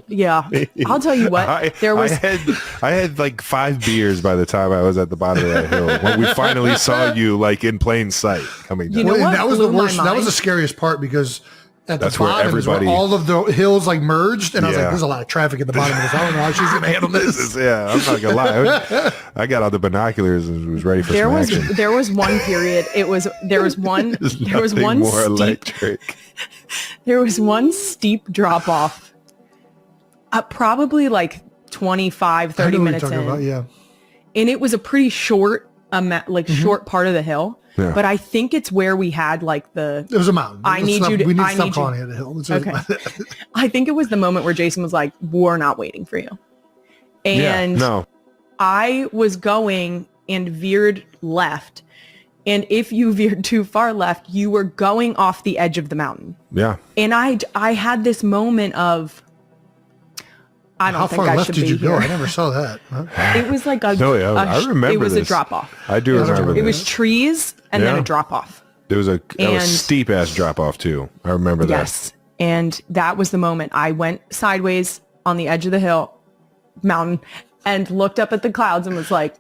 yeah. I'll tell you what. I had like 5 beers by the time I was at the bottom of that hill when we finally saw you like in plain sight coming down. You know And what that was the blew my worst. That was mind? the scariest part because at That's the where bottom is where everybody- all of the hills like merged, and I was like, Yeah. "There's a lot of traffic at the bottom of this. I don't know how she's gonna handle this." Yeah, I'm not gonna lie. I got out the binoculars and was ready for There some was action. there was one period. There was one Nothing more steep electric. there was one steep drop off. Probably like 25, I 30 know what you're minutes talking in. about, yeah. And it was a pretty short short part of the hill. Yeah. But I think it's where we had like the It was a mountain. I need stop, you to- We need to I stop need you- calling it a hill. It's Okay. I think it was the moment where Jason was like, "We're not waiting for you." And Yeah, no. I was going and veered left. And if you veered too far left, you were going off the edge of the mountain. Yeah. And I had this moment of, I don't How think far I left should did be you here. go? I never saw that. Huh? It was like a, No, yeah, I remember it was this. a drop off. I do remember It this. was trees and then Yeah. a drop off. There was that was and- steep ass drop off too. I remember that. Yes. And that was the moment I went sideways on the edge of the mountain, and looked up at the clouds and was like,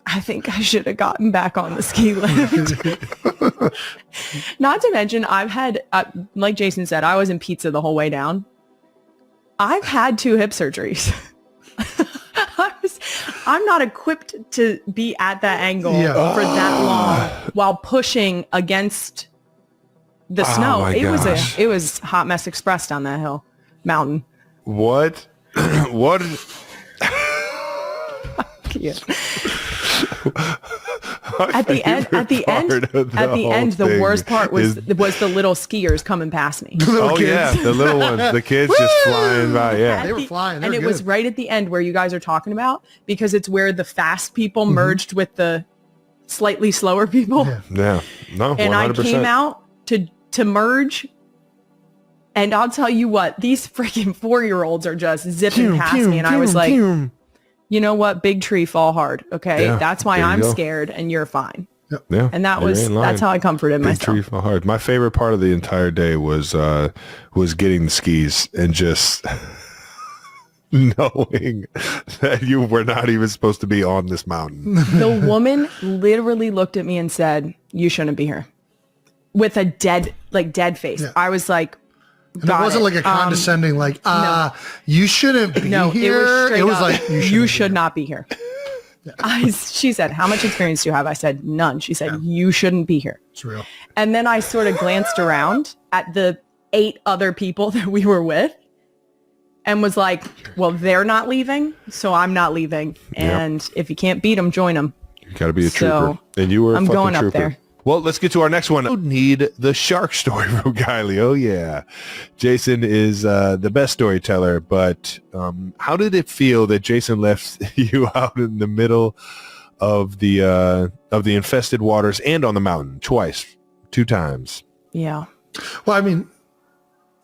I think I should have gotten back on the ski lift. Not to mention, I've had, like Jason said, I was in pizza the whole way down. I've had 2 hip surgeries. I'm not equipped to be at that angle Yeah. for that long while pushing against the snow. my It gosh. was Hot Mess Express down that mountain. What? What? Yeah. At the end, the worst part was the little skiers coming past me. Oh yeah, the little ones, the kids just flying by. Yeah, They were flying. They And were it was good. right at the end where you guys are talking about, because it's where the fast people merged with the slightly slower people. Yeah. yeah. No, 100%. And I came out to merge. And I'll tell you what, these freaking 4-year-olds are just zipping past me. And I was like, you know what? Big tree, fall hard. Okay. Yeah, That's why there you I'm go. scared and you're fine. Yeah, And that you was, ain't lying. that's how I comforted Big myself. tree fell hard. My favorite part of the entire day was getting the skis and just knowing that you were not even supposed to be on this mountain. The woman literally looked at me and said, you shouldn't be here, with a dead face. Yeah. I was like, And it wasn't like a condescending, you shouldn't be no, here. it was straight up, like, you should not be here. She said, how much experience do you have? I said, none. She said, you shouldn't be here. It's real. And then I sort of glanced around at the 8 other people that we were with and was like, well, they're not leaving, so I'm not leaving. And if you can't beat them, join them. You got to be a So, trooper, and you were. I'm a fucking going up trooper. there. Well, let's get to our next one. Need the shark story from Kylie. Oh yeah, Jason is the best storyteller. But how did it feel that Jason left you out in the middle of the infested waters and on the mountain twice, 2 times? Yeah. Well, I mean,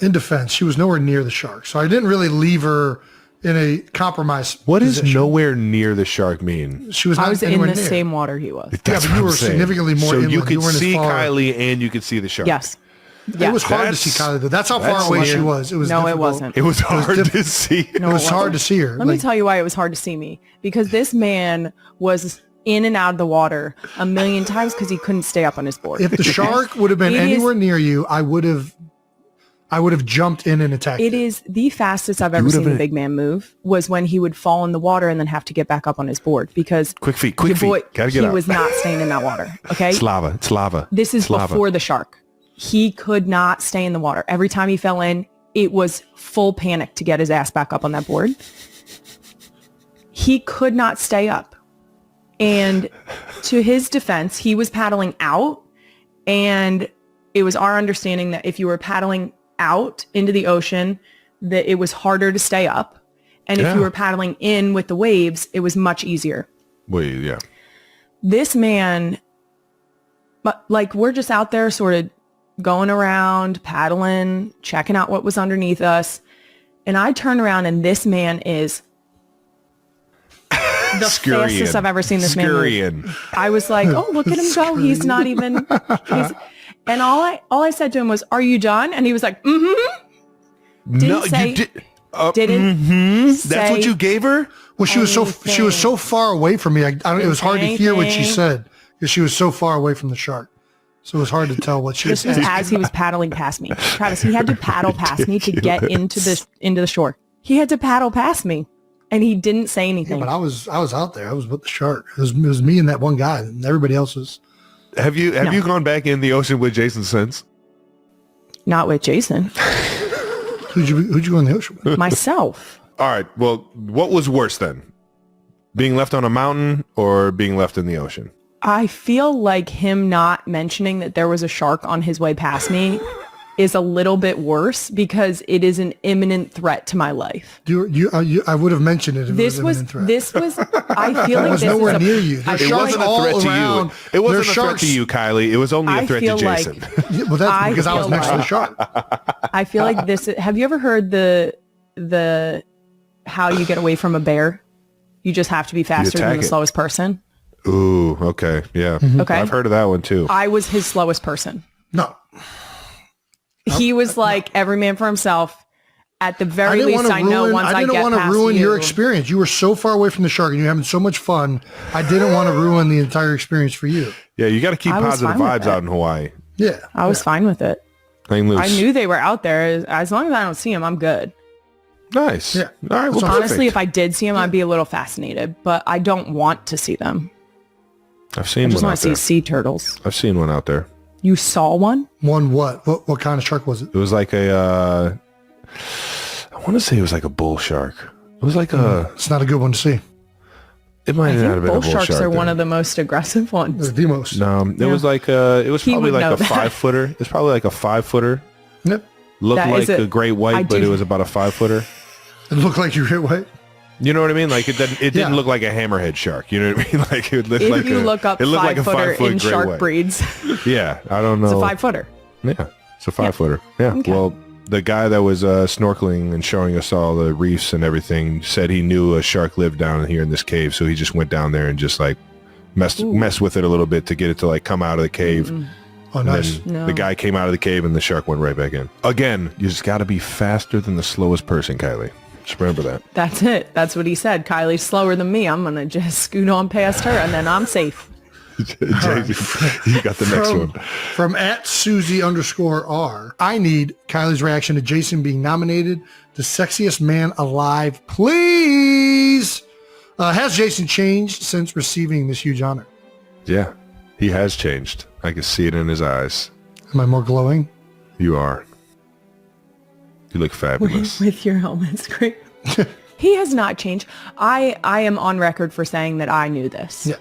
in defense, she was nowhere near the shark, so I didn't really leave her in a compromised What does position. nowhere near the shark mean? She was not I was in anywhere the near. same water he was. That's but what you were I'm saying. significantly more So inland. you could You weren't as see far. Kylie and you could see the shark. Yes. It was hard to see That's- Kylie, though. That's how that's far away she weird. was. It was No, it difficult. wasn't. It was hard to different. see. It was hard to see her. Let me tell you why it was hard to see me. Because this man was in and out of the water a million times because he couldn't stay up on his board. If the shark would have been It is- anywhere near you, I would have jumped in and attacked It is the fastest I've ever would have seen the been- big man move was when he would fall in the water and then have to get back up on his board because Quick feet. your Quick feet. Gotta get he out. was not staying in that water. Okay. It's lava. It's lava. This is It's lava. before the shark. He could not stay in the water. Every time he fell in, it was full panic to get his ass back up on that board. He could not stay up. And to his defense, he was paddling out. And it was our understanding that if you were paddling out into the ocean, that it was harder to stay up. And if Yeah. you were paddling in with the waves, it was much easier. Wait, yeah. This man, but like we're just out there sort of going around, paddling, checking out what was underneath us. And I turn around and this man is the fastest I've ever seen this man move. Scurrying. I was like, oh, look at him go. He's not even, and all I said to him was, are you done? And he was like, mm-hmm. No, say- you did. Didn't That's what say you gave her? Well, she was so far away from me. It was hard to hear what she anything. said because she was so far away from the shark. So it was hard to tell what she was This was asking. as he was paddling past me. Travis, he had to paddle past me to get into the shore. He had to paddle past me, and he didn't say Yeah, anything. but I was out there. I was with the shark. It was me and that one guy, and everybody else was. Have you gone back in the ocean with Jason since? Not with Jason. Who'd you go in the ocean with? Myself. All right. Well, what was worse then? Being left on a mountain or being left in the ocean? I feel like him not mentioning that there was a shark on his way past me is a little bit worse because it is an imminent threat to my life. I would have mentioned it if it was an imminent threat. This was, I feel It like was this nowhere was near you. I There's It feel sharks wasn't like, a threat all to around. you. It wasn't There's a threat sharks. to you, Kylie. It was only a I threat to feel like- Jason. Yeah, well, that's I because I was feel next to the like- shark. I feel like this, have you ever heard the how you get away from a bear? You just have to be faster than attack the it. slowest person. Ooh, okay. Yeah. Okay. I've heard of that one too. I was his slowest person. No, He was like every man for himself. At the very least, I know once I didn't get want to past ruin you, your experience. You were so far away from the shark, and you're having so much fun. I didn't want to ruin the entire experience for you. Yeah, you got to keep I was positive fine with vibes that. out in Hawaii. Yeah, I was fine with it. Hang loose. I knew they were out there. As long as I don't see them, I'm good. Nice. Yeah. All right. Well, Honestly, if perfect. I did see them, I'd be a little fascinated, but I don't want to see them. I've I seen just one want out to see there. sea turtles. I've seen one out there. You saw one? One what? What kind of shark was it? It was like a. I want to say it was like a bull shark. It was like a. It's not a good one to see. It might I not have think been a bull bull sharks shark. are one then. of the most aggressive ones. It's the most. No, it Yeah. was like it was He probably would like know a that. 5-footer. It's probably like a 5-footer. Yep. Looked That like is a- a great I white, but do- it was about a 5-footer. It looked like you hit white. You know what I mean? Like it didn't Yeah. look like a hammerhead shark. You know what I mean? Like it looked If like you a, look up it looked like a 5-footer 5-foot in great shark white. breeds, Yeah, I don't know. it's a 5-footer. Yeah, it's a 5-footer. Yeah. Okay. Well, the guy that was snorkeling and showing us all the reefs and everything said he knew a shark lived down here in this cave, so he just went down there and just like messed with it a little bit to get it to like come out of the cave. Oh, And nice. then No. the guy came out of the cave and the shark went right back in. Again, you just got to be faster than the slowest person, Kylie. Just remember that. That's it. That's what he said. Kylie's slower than me. I'm going to just scoot on past her and then I'm safe. You got the next one. From @Susie_R. I need Kylie's reaction to Jason being nominated the sexiest man alive, please. Has Jason changed since receiving this huge honor? Yeah, he has changed. I can see it in his eyes. Am I more glowing? You are. You look fabulous. With your helmet screen. He has not changed. I am on record for saying that I knew this. Yeah.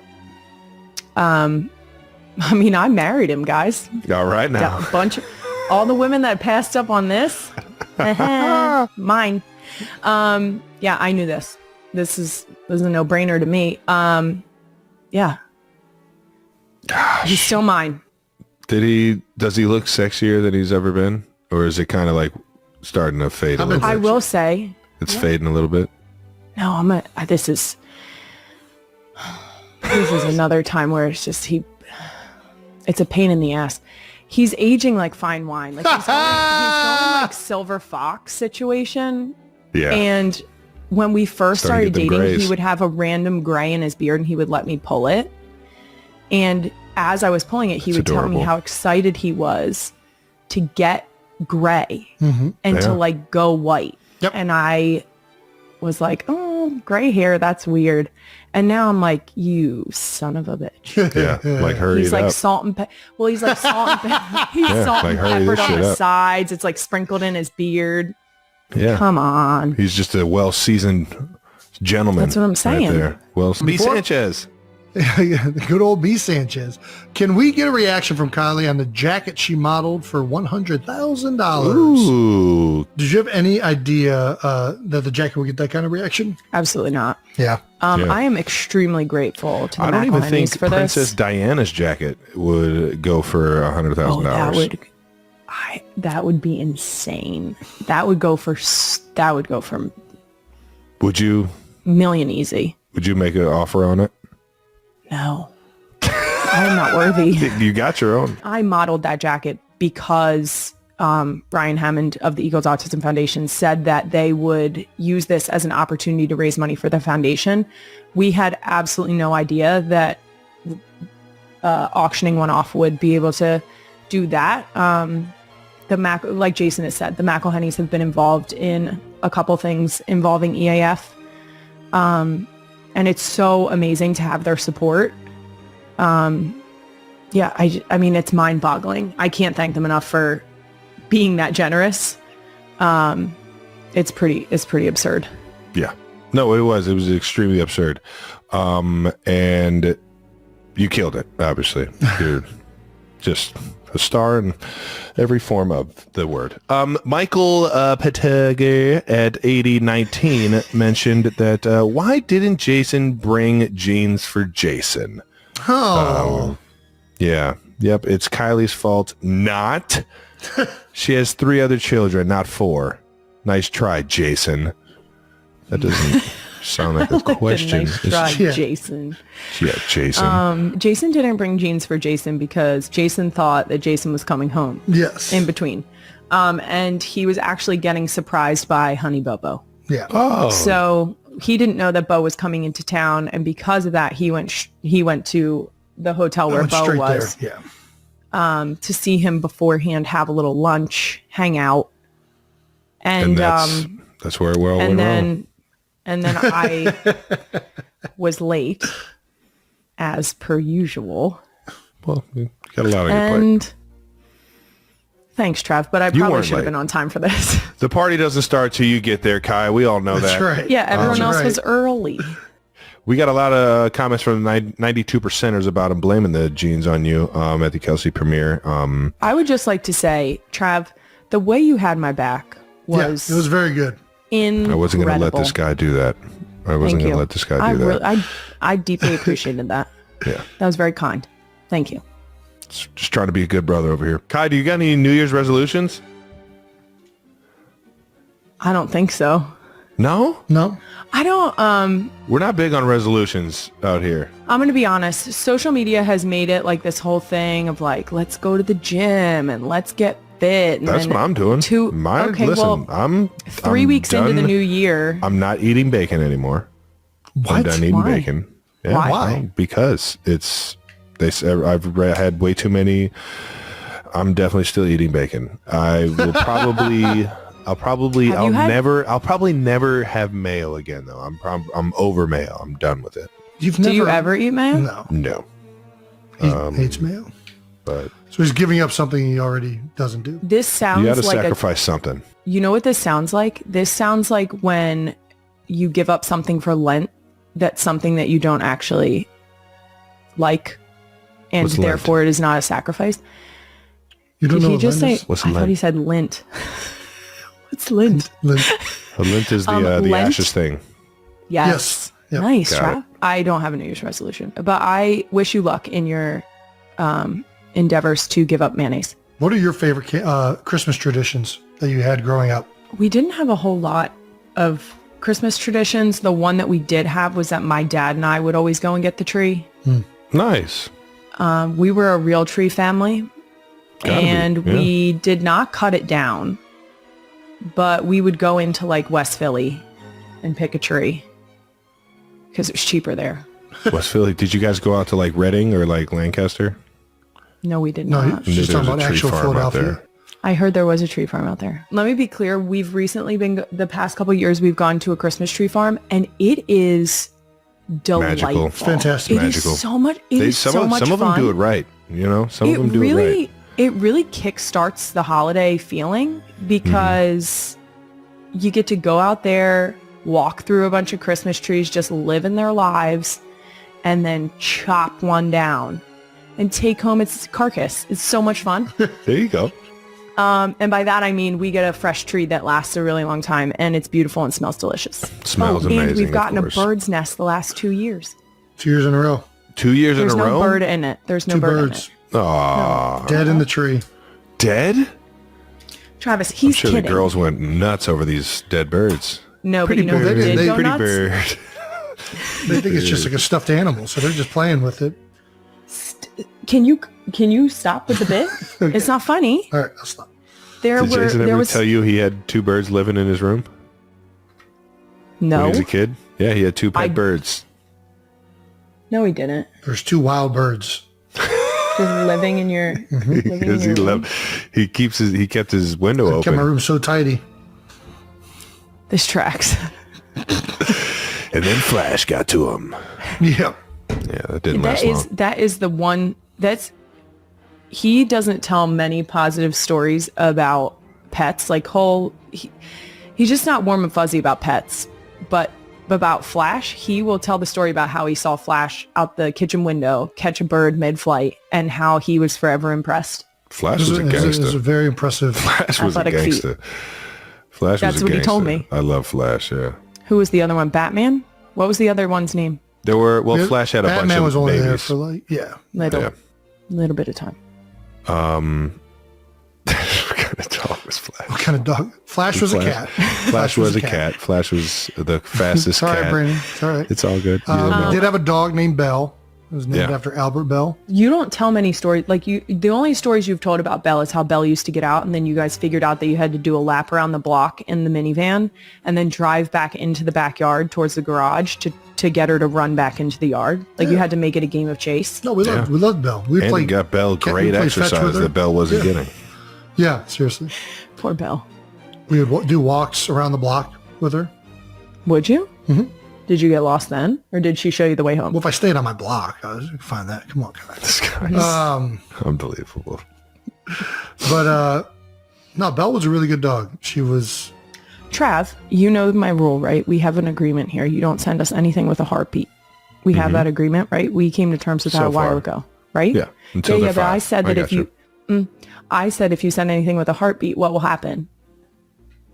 I mean, I married him, guys. All right now. A bunch of, all the women that passed up on this, mine. Yeah, I knew this. This is a no-brainer to me. Yeah. He's still mine. Does he look sexier than he's ever been? Or is it kind of like starting to fade a little I bit? will say, It's fading a little bit. no, this is another time where it's just it's a pain in the ass. He's aging like fine wine. Like he's going like Silver Fox situation. Yeah. And when we first Starting started to get them dating, grays. he would have a random gray in his beard and he would let me pull it. And as I was pulling it, he would tell me adorable. how excited he was to get gray Mm-hmm. and Yeah. to like go white. Yep. And I was like, oh, gray hair, that's weird. And now I'm like, you son of a bitch. Yeah. Like hurry He's it like up. salt and well, he's like salt and he's Yeah, salt like and hurry peppered this on shit the up. sides. It's like sprinkled in his beard. Yeah. Come on. He's just a well-seasoned gentleman. That's what I'm saying. Right there. Well, B. Before- Sanchez. The good old B. Sanchez. Can we get a reaction from Kylie on the jacket she modeled for $100,000? Ooh. Did you have any idea that the jacket would get that kind of reaction? Absolutely not. Yeah. Yeah. I am extremely grateful to the I don't even McElhennys think for Princess this. Diana's jacket would go for $100,000. Oh, that would be insane. That would go for Would you million easy. make an offer on it? No, I am not worthy. You got your own. I modeled that jacket because Ryan Hammond of the Eagles Autism Foundation said that they would use this as an opportunity to raise money for the foundation. We had absolutely no idea that auctioning one off would be able to do that. Like Jason has said, the McElhennys have been involved in a couple things involving EAF. And it's so amazing to have their support. Yeah, I mean, it's mind boggling. I can't thank them enough for being that generous. It's pretty absurd. Yeah. No, it was extremely absurd. And you killed it, obviously. You're just a star in every form of the word. Michael Petager at 8019 mentioned that why didn't Jason bring jeans for Jason? Oh. Yeah. Yep. It's Kylie's fault. Not. She has 3 other children, not 4. Nice try, Jason. That doesn't sound like a question. Nice try, Yeah. Jason. Yeah, Jason. Jason didn't bring jeans for Jason because Jason thought that Jason was coming home. Yes. In between. And he was actually getting surprised by Honey Bobo. Yeah. Oh. So he didn't know that Bo was coming into town, and because of that, he went to the hotel where Bo was there. Yeah. to see him beforehand, have a little lunch, hang out, and that's where it all went wrong. And then I was late, as per usual. Well, you got a lot on your plate. And thanks, Trev, but I probably weren't should have late. been on time for this. The party doesn't start till you get there, Kai. We all know That's that. right. Yeah, everyone else right. was early. We got a lot of comments from the 92%ers about him blaming the jeans on you at the Kelce premiere. I would just like to say, Trav, the way you had my back was Yeah, it was very good. incredible. I wasn't going to let this guy do that. I wasn't going to let this guy do that. I deeply appreciated that. Yeah. That was very kind. Thank you. Just trying to be a good brother over here. Kai, do you got any New Year's resolutions? I don't think so. No? No? I don't, We're not big on resolutions out here. I'm going to be honest. Social media has made it like this whole thing of like, let's go to the gym and let's get fit. And That's then what I'm doing. Listen, I'm 3 weeks done. into the new year. I'm not eating bacon anymore. What? I'm done eating Why? bacon. Yeah, Why? Because I've had way too many. I'm definitely still eating bacon. I will probably. I'll probably never have mayo again though. I'm over mayo. I'm done with it. Do you ever eat mayo? No. No. He hates mayo. But So he's giving up something he already doesn't do. This sounds you got to like sacrifice something. You know what this sounds like? This sounds like when you give up something for Lent, that's something that you don't actually like, and What's Lent? therefore it is not a sacrifice. You don't Did know he what just Lent say? is? What's I thought Lent? he said lint. What's lint? Lent. A Lent is the Lent? ashes thing. Yes. Yep. Nice, Got Trav. I don't have a New Year's resolution, but I wish you luck in your endeavors to give up mayonnaise. What are your favorite Christmas traditions that you had growing up? We didn't have a whole lot of Christmas traditions. The one that we did have was that my dad and I would always go and get the tree. Nice. We were a real tree family, Gotta be, and yeah. we did not cut it down, but we would go into like West Philly and pick a tree because it was cheaper there. West Philly. Did you guys go out to like Reading or like Lancaster? No, we did No, not. he's just There's talking a about tree actual farm out Philadelphia. there. I heard there was a tree farm out there. Let me be clear. We've recently been, the past couple of years, we've gone to a Christmas tree farm, and it is delightful. Magical. It's fantastic. It is Magical. so much. It is so much some of fun. them do it right. You know, some of them do really, it right. It really kickstarts the holiday feeling because you get to go out there, walk through a bunch of Christmas trees, just living their lives, and then chop one down and take home its carcass. It's so much fun. There you go. And by that, I mean, we get a fresh tree that lasts a really long time, and it's beautiful and smells delicious. Smells amazing. And we've of gotten a course. bird's nest the last 2 years. 2 years in a row. 2 years There's in a no row. bird in it. There's no 2 bird birds. Aw, Dead in the tree. dead? in it. Travis, I'm he's sure kidding. the girls went nuts over these dead birds. No, but Pretty you know who bird. did They- go Pretty nuts? bird. They think it's just like a stuffed animal, so they're just playing with it. Can you stop with the bit? It's not funny. All right, I'll stop. Did Jason ever tell you he had 2 birds living in his room when No, he was a kid? Yeah, he had 2 pet I- birds. no, he didn't. There's 2 wild birds. Just living in your. Because he kept his window I kept my open. room so tidy. This tracks. And then Flash got to him. Yeah. Yeah, that didn't last long. That is the one he doesn't tell many positive stories about pets. Like he's just not warm and fuzzy about pets. But about Flash, he will tell the story about how he saw Flash out the kitchen window catch a bird mid-flight and how he was forever impressed. Flash was a gangster. It was a very impressive. Flash was a athletic feat. gangster. Flash was a That's what he told me. I love Flash, yeah. Who was the other one? Batman? What was the other one's name? There were, Flash had a bunch Batman of was only there babies. for like, yeah. Little bit of time. What kind of dog was Flash? What kind of dog? Flash was a cat. Flash was a cat. Flash was the fastest It's all cat. right, Brandon. It's all right. It's all good. We did have a dog named Belle. It was named Yeah. after Albert Bell. You don't tell many stories. Like the only stories you've told about Belle is how Belle used to get out, and then you guys figured out that you had to do a lap around the block in the minivan, and then drive back into the backyard towards the garage to get her to run back into the yard. Like you had to make it a game of chase. No, we loved Belle. We And played. he got Belle we great played fetch exercise with her. that Belle wasn't getting. Yeah, seriously. Poor Belle. We would do walks around the block with her. Would you? Mm-hmm. Did you get lost then, or did she show you the way home? Well, if I stayed on my block, I was find that. Come on, guys. This guy's unbelievable. But no, Belle was a really good dog. She was. Trav, you know my rule, right? We have an agreement here. You don't send us anything with a heartbeat. We have that agreement, right? We came to terms with that So a while far. ago, right? Yeah, until they're but I five. said I that got if you, I said if you send anything with a heartbeat, what will happen?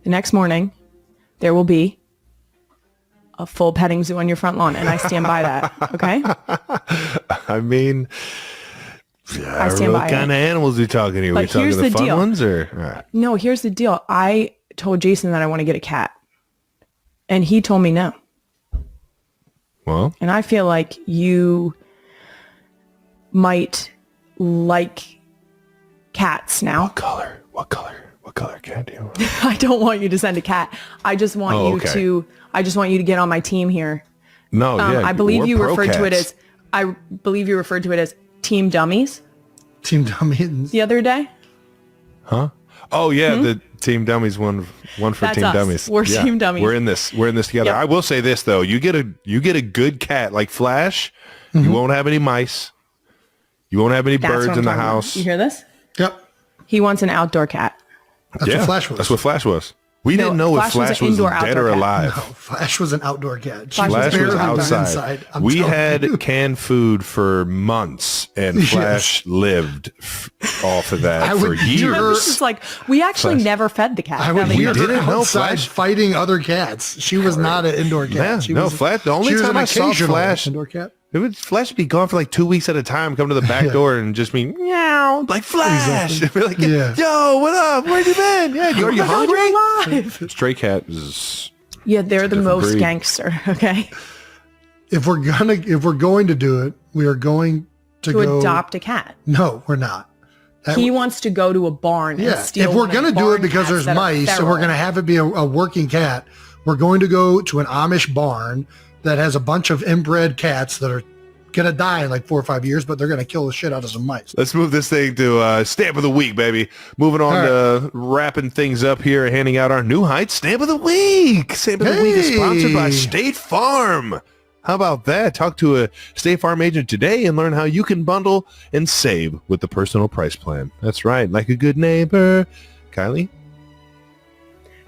The next morning, there will be a full petting zoo on your front lawn, and I stand by that. Okay? I mean, I stand what by kind of animals are we talking here? Are we But talking here's the the fun deal. ones or? All right. No, here's the deal. I told Jason that I want to get a cat, and he told me no. Well, And I feel like you might like cats now. what color cat do you want? I don't want you to send a cat. I just want Oh, you okay. to. I just want you to get on my team here. No, yeah. I believe we're you pro referred to it cats. as. I believe you referred to it as Team Dummies Team Dummies. the other day. Oh yeah, the Team Dummies one for That's Team us. Dummies. We're Yeah, Team Dummies. We're in this together. Yep. I will say this though, you get a good cat like Flash, you won't have any mice. You won't have any That's birds what I'm in the talking about. house. You hear this? Yep. He wants an outdoor cat. That's what Flash was. That's what Flash was. We didn't know if Flash was Flash an was indoor, dead outdoor or cat. alive. No, Flash was an outdoor cat. She Flash Flash was barely outside. inside. I'm We telling had you. canned food for months, and Flash lived off of that I for would hear her- years. It's just like we actually never fed the cat. I would Now that hear you- didn't her know outside Flash- fighting other cats. She was not an indoor cat. Yeah, She no, was, Flash. The only she was time an I saw occasional Flash, indoor cat. Flash would be gone for like 2 weeks at a time. Come to the back door and just be meow, like Flash. Be like, Yeah. yo, what up? Where you been? Yeah, are you Oh my God, hungry? you're alive. Stray cat is. Yeah, they're the different most breed. gangster. Okay, If we're going to do it, we are going to to go adopt a cat. No, we're not. He wants to go to a barn. Yeah, and steal if we're one of going to the do it barn because cats there's that are mice and we're feral. going to have it be a working cat, we're going to go to an Amish barn that has a bunch of inbred cats that are going to die in like 4 or 5 years, but they're going to kill the shit out of some mice. Let's move this thing to Stamp of the Week, baby. Moving on to wrapping things up here, handing out our New Heights Stamp of the Week. Stamp of the Week is sponsored by Hey. State Farm. How about that? Talk to a State Farm agent today and learn how you can bundle and save with the personal price plan. That's right, like a good neighbor. Kylie?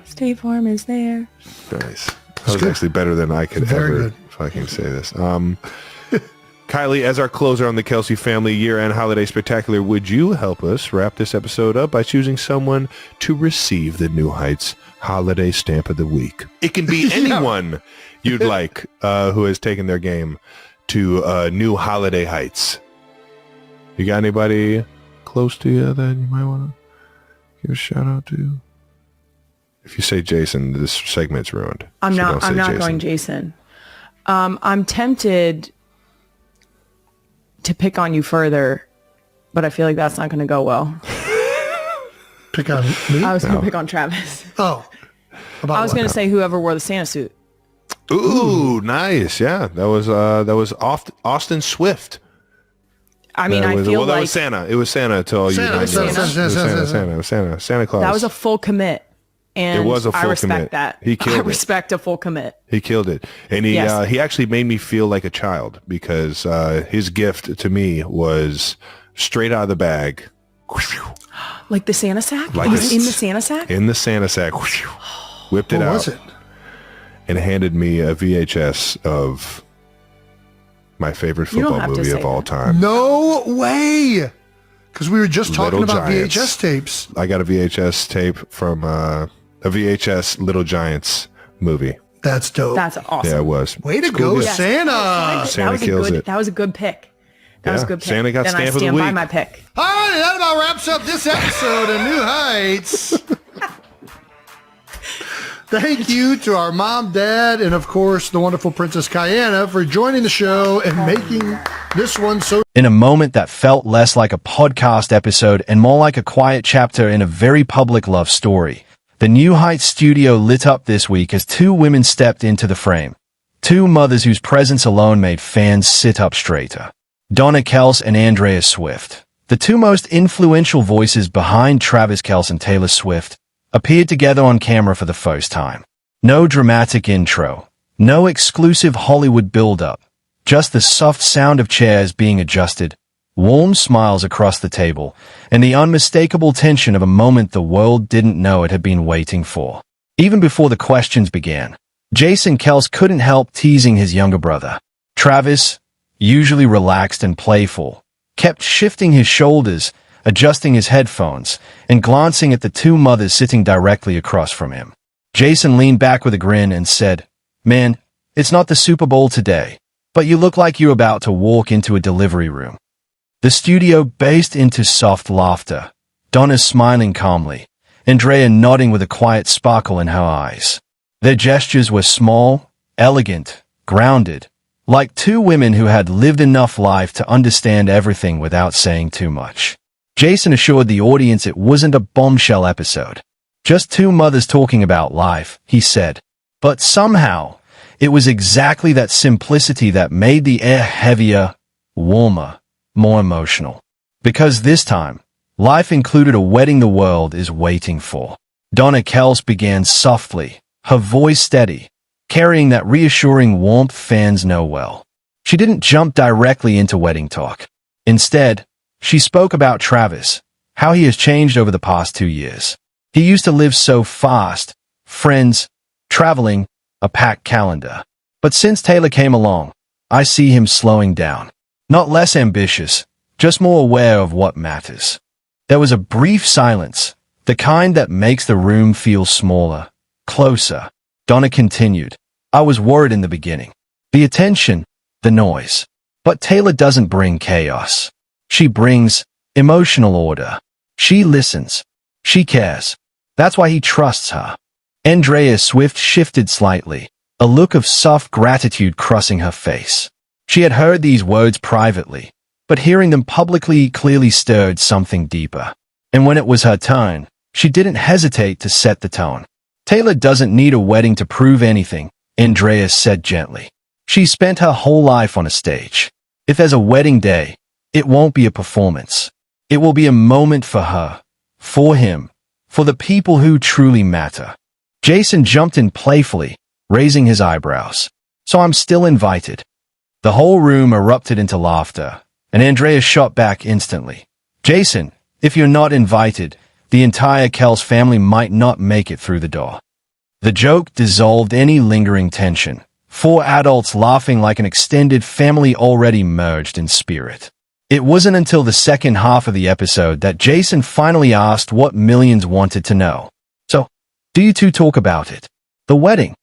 State Farm is there. Nice. That was good. actually better than I could Very ever good. fucking say this. Kylie, as our closer on the Kelce family year-end holiday spectacular, would you help us wrap this episode up by choosing someone to receive the New Heights Holiday Stamp of the Week? It can be anyone you'd like who has taken their game to new holiday heights. You got anybody close to you that you might want to give a shout out to? If you say Jason, this segment's ruined. I'm So not. don't say I'm not Jason. going Jason. I'm tempted to pick on you further, but I feel like that's not going to go well. Pick on me? I was going to pick on Travis. Oh. About I was what? going to say whoever wore the Santa suit. Ooh, nice. Yeah, that was Austin Swift. I mean, That I was, feel well, that like was Santa. It was Santa to all you Santa, 9-year-olds. Santa, It was Santa. Santa. It was Santa. Santa Claus. that was a full commit. And It was a I full respect commit. that. He killed I it. respect a full commit. He killed it. And Yes. he actually made me feel like a child because his gift to me was straight out of the bag. Like the Santa sack? Like It was this. in the Santa sack? In the Santa sack. Whipped it What out. was it? And handed me a VHS of my favorite You don't football have to movie say of all that. time. No way. Because we were just talking Little about Giants. VHS tapes. I got a VHS tape from a VHS Little Giants movie. That's dope. That's awesome. Yeah, it was. Way to It's go, cool. Yes. Santa. Santa was kills a good, it. That was a good pick. That was a Yeah, good pick. Santa got then I stamp of the stand by week. my pick. All right, that about wraps up this episode of New Heights. Thank you to our mom, dad, and of course the wonderful Princess Kayana for joining the show and making this one so. In a moment that felt less like a podcast episode and more like a quiet chapter in a very public love story, the New Heights studio lit up this week as two women stepped into the frame. Two mothers whose presence alone made fans sit up straighter. Donna Kelce and Andrea Swift, the two most influential voices behind Travis Kelce and Taylor Swift, appeared together on camera for the first time. No dramatic intro, no exclusive Hollywood build-up, just the soft sound of chairs being adjusted, warm smiles across the table, and the unmistakable tension of a moment the world didn't know it had been waiting for. Even before the questions began, Jason Kelce couldn't help teasing his younger brother. Travis, usually relaxed and playful, kept shifting his shoulders, adjusting his headphones, and glancing at the two mothers sitting directly across from him. Jason leaned back with a grin and said, "Man, it's not the Super Bowl today, but you look like you're about to walk into a delivery room." The studio burst into soft laughter, Donna smiling calmly, Andrea nodding with a quiet sparkle in her eyes. Their gestures were small, elegant, grounded, like two women who had lived enough life to understand everything without saying too much. Jason assured the audience it wasn't a bombshell episode. Just two mothers talking about life, he said. But somehow, it was exactly that simplicity that made the air heavier, warmer, more emotional. Because this time, life included a wedding the world is waiting for. Donna Kelce began softly, her voice steady, carrying that reassuring warmth fans know well. She didn't jump directly into wedding talk. Instead, she spoke about Travis, how he has changed over the past 2 years. He used to live so fast, friends, traveling, a packed calendar. But since Taylor came along, I see him slowing down. Not less ambitious, just more aware of what matters. There was a brief silence, the kind that makes the room feel smaller, closer. Donna continued, "I was worried in the beginning. The attention, the noise. But Taylor doesn't bring chaos. She brings emotional order. She listens. She cares. That's why he trusts her." Andrea Swift shifted slightly, a look of soft gratitude crossing her face. She had heard these words privately, but hearing them publicly clearly stirred something deeper. And when it was her turn, she didn't hesitate to set the tone. "Taylor doesn't need a wedding to prove anything," Andrea said gently. "She spent her whole life on a stage. If there's a wedding day, it won't be a performance. It will be a moment for her, for him, for the people who truly matter." Jason jumped in playfully, raising his eyebrows. "So I'm still invited." The whole room erupted into laughter, and Andrea shot back instantly. "Jason, if you're not invited, the entire Kelce family might not make it through the door." The joke dissolved any lingering tension, 4 adults laughing like an extended family already merged in spirit. It wasn't until the second half of the episode that Jason finally asked what millions wanted to know. "So, do you two talk about it? The wedding?"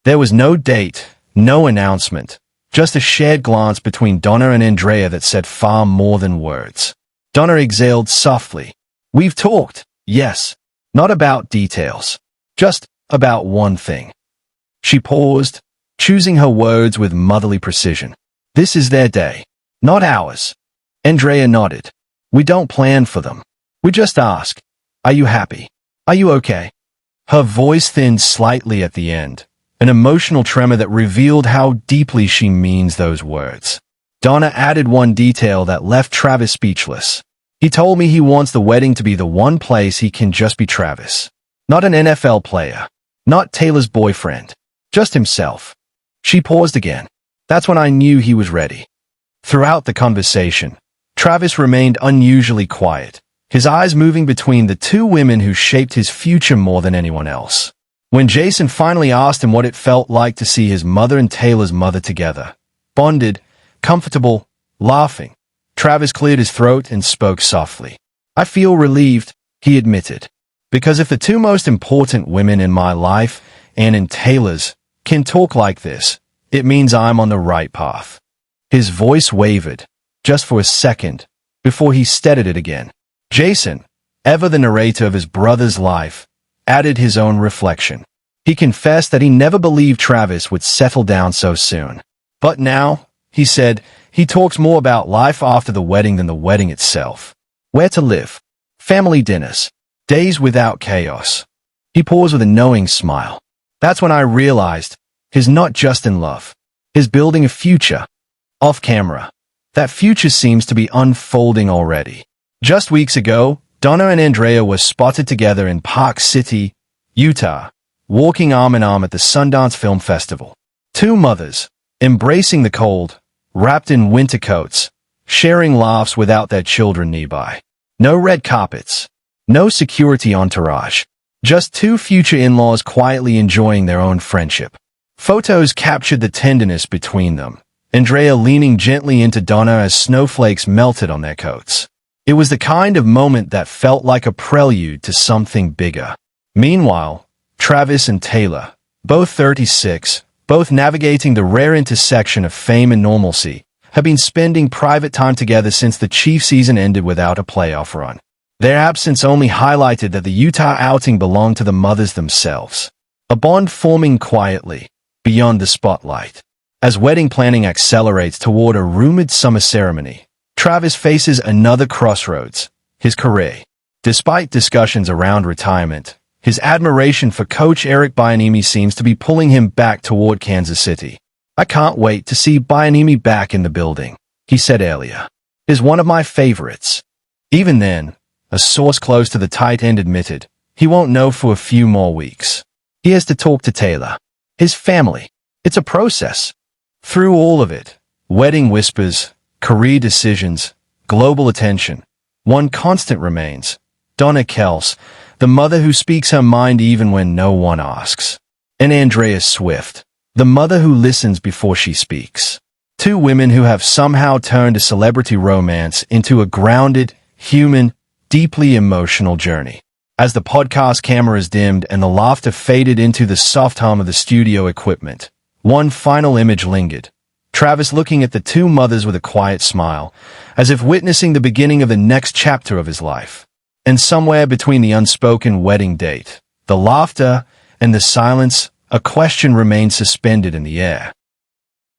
There was no date, no announcement, just a shared glance between Donna and Andrea that said far more than words. Donna exhaled softly. "We've talked, yes, not about details, just about one thing." She paused, choosing her words with motherly precision. "This is their day, not ours." Andrea nodded. "We don't plan for them. We just ask, are you happy? Are you okay?" Her voice thinned slightly at the end, an emotional tremor that revealed how deeply she means those words. Donna added one detail that left Travis speechless. He told me he wants the wedding to be the one place he can just be Travis. Not an NFL player. Not Taylor's boyfriend. Just himself. She paused again. That's when I knew he was ready. Throughout the conversation, Travis remained unusually quiet, his eyes moving between the two women who shaped his future more than anyone else. When Jason finally asked him what it felt like to see his mother and Taylor's mother together, bonded, comfortable, laughing, Travis cleared his throat and spoke softly. I feel relieved, he admitted, because if the two most important women in my life, and in Taylor's, can talk like this, it means I'm on the right path. His voice wavered, just for a second, before he steadied it again. Jason, ever the narrator of his brother's life, added his own reflection. He confessed that he never believed Travis would settle down so soon. But now, he said, he talks more about life after the wedding than the wedding itself. Where to live. Family dinners. Days without chaos. He paused with a knowing smile. That's when I realized he's not just in love. He's building a future. Off camera. That future seems to be unfolding already. Just weeks ago, Donna and Andrea were spotted together in Park City, Utah, walking arm in arm at the Sundance Film Festival. Two mothers, embracing the cold, wrapped in winter coats, sharing laughs without their children nearby. No red carpets. No security entourage. Just two future in-laws quietly enjoying their own friendship. Photos captured the tenderness between them, Andrea leaning gently into Donna as snowflakes melted on their coats. It was the kind of moment that felt like a prelude to something bigger. Meanwhile, Travis and Taylor, both 36, both navigating the rare intersection of fame and normalcy, have been spending private time together since the Chiefs season ended without a playoff run. Their absence only highlighted that the Utah outing belonged to the mothers themselves. A bond forming quietly, beyond the spotlight. As wedding planning accelerates toward a rumored summer ceremony, Travis faces another crossroads, his career. Despite discussions around retirement, his admiration for Coach Eric Bieniemy seems to be pulling him back toward Kansas City. I can't wait to see Bieniemy back in the building, he said earlier. He's one of my favorites. Even then, a source close to the tight end admitted, he won't know for a few more weeks. He has to talk to Taylor. His family. It's a process. Through all of it, wedding whispers, career decisions, global attention, one constant remains. Donna Kelce, the mother who speaks her mind even when no one asks. And Andrea Swift, the mother who listens before she speaks. Two women who have somehow turned a celebrity romance into a grounded, human, deeply emotional journey. As the podcast cameras dimmed and the laughter faded into the soft hum of the studio equipment, one final image lingered. Travis looking at the two mothers with a quiet smile, as if witnessing the beginning of the next chapter of his life. And somewhere between the unspoken wedding date, the laughter, and the silence, a question remained suspended in the air.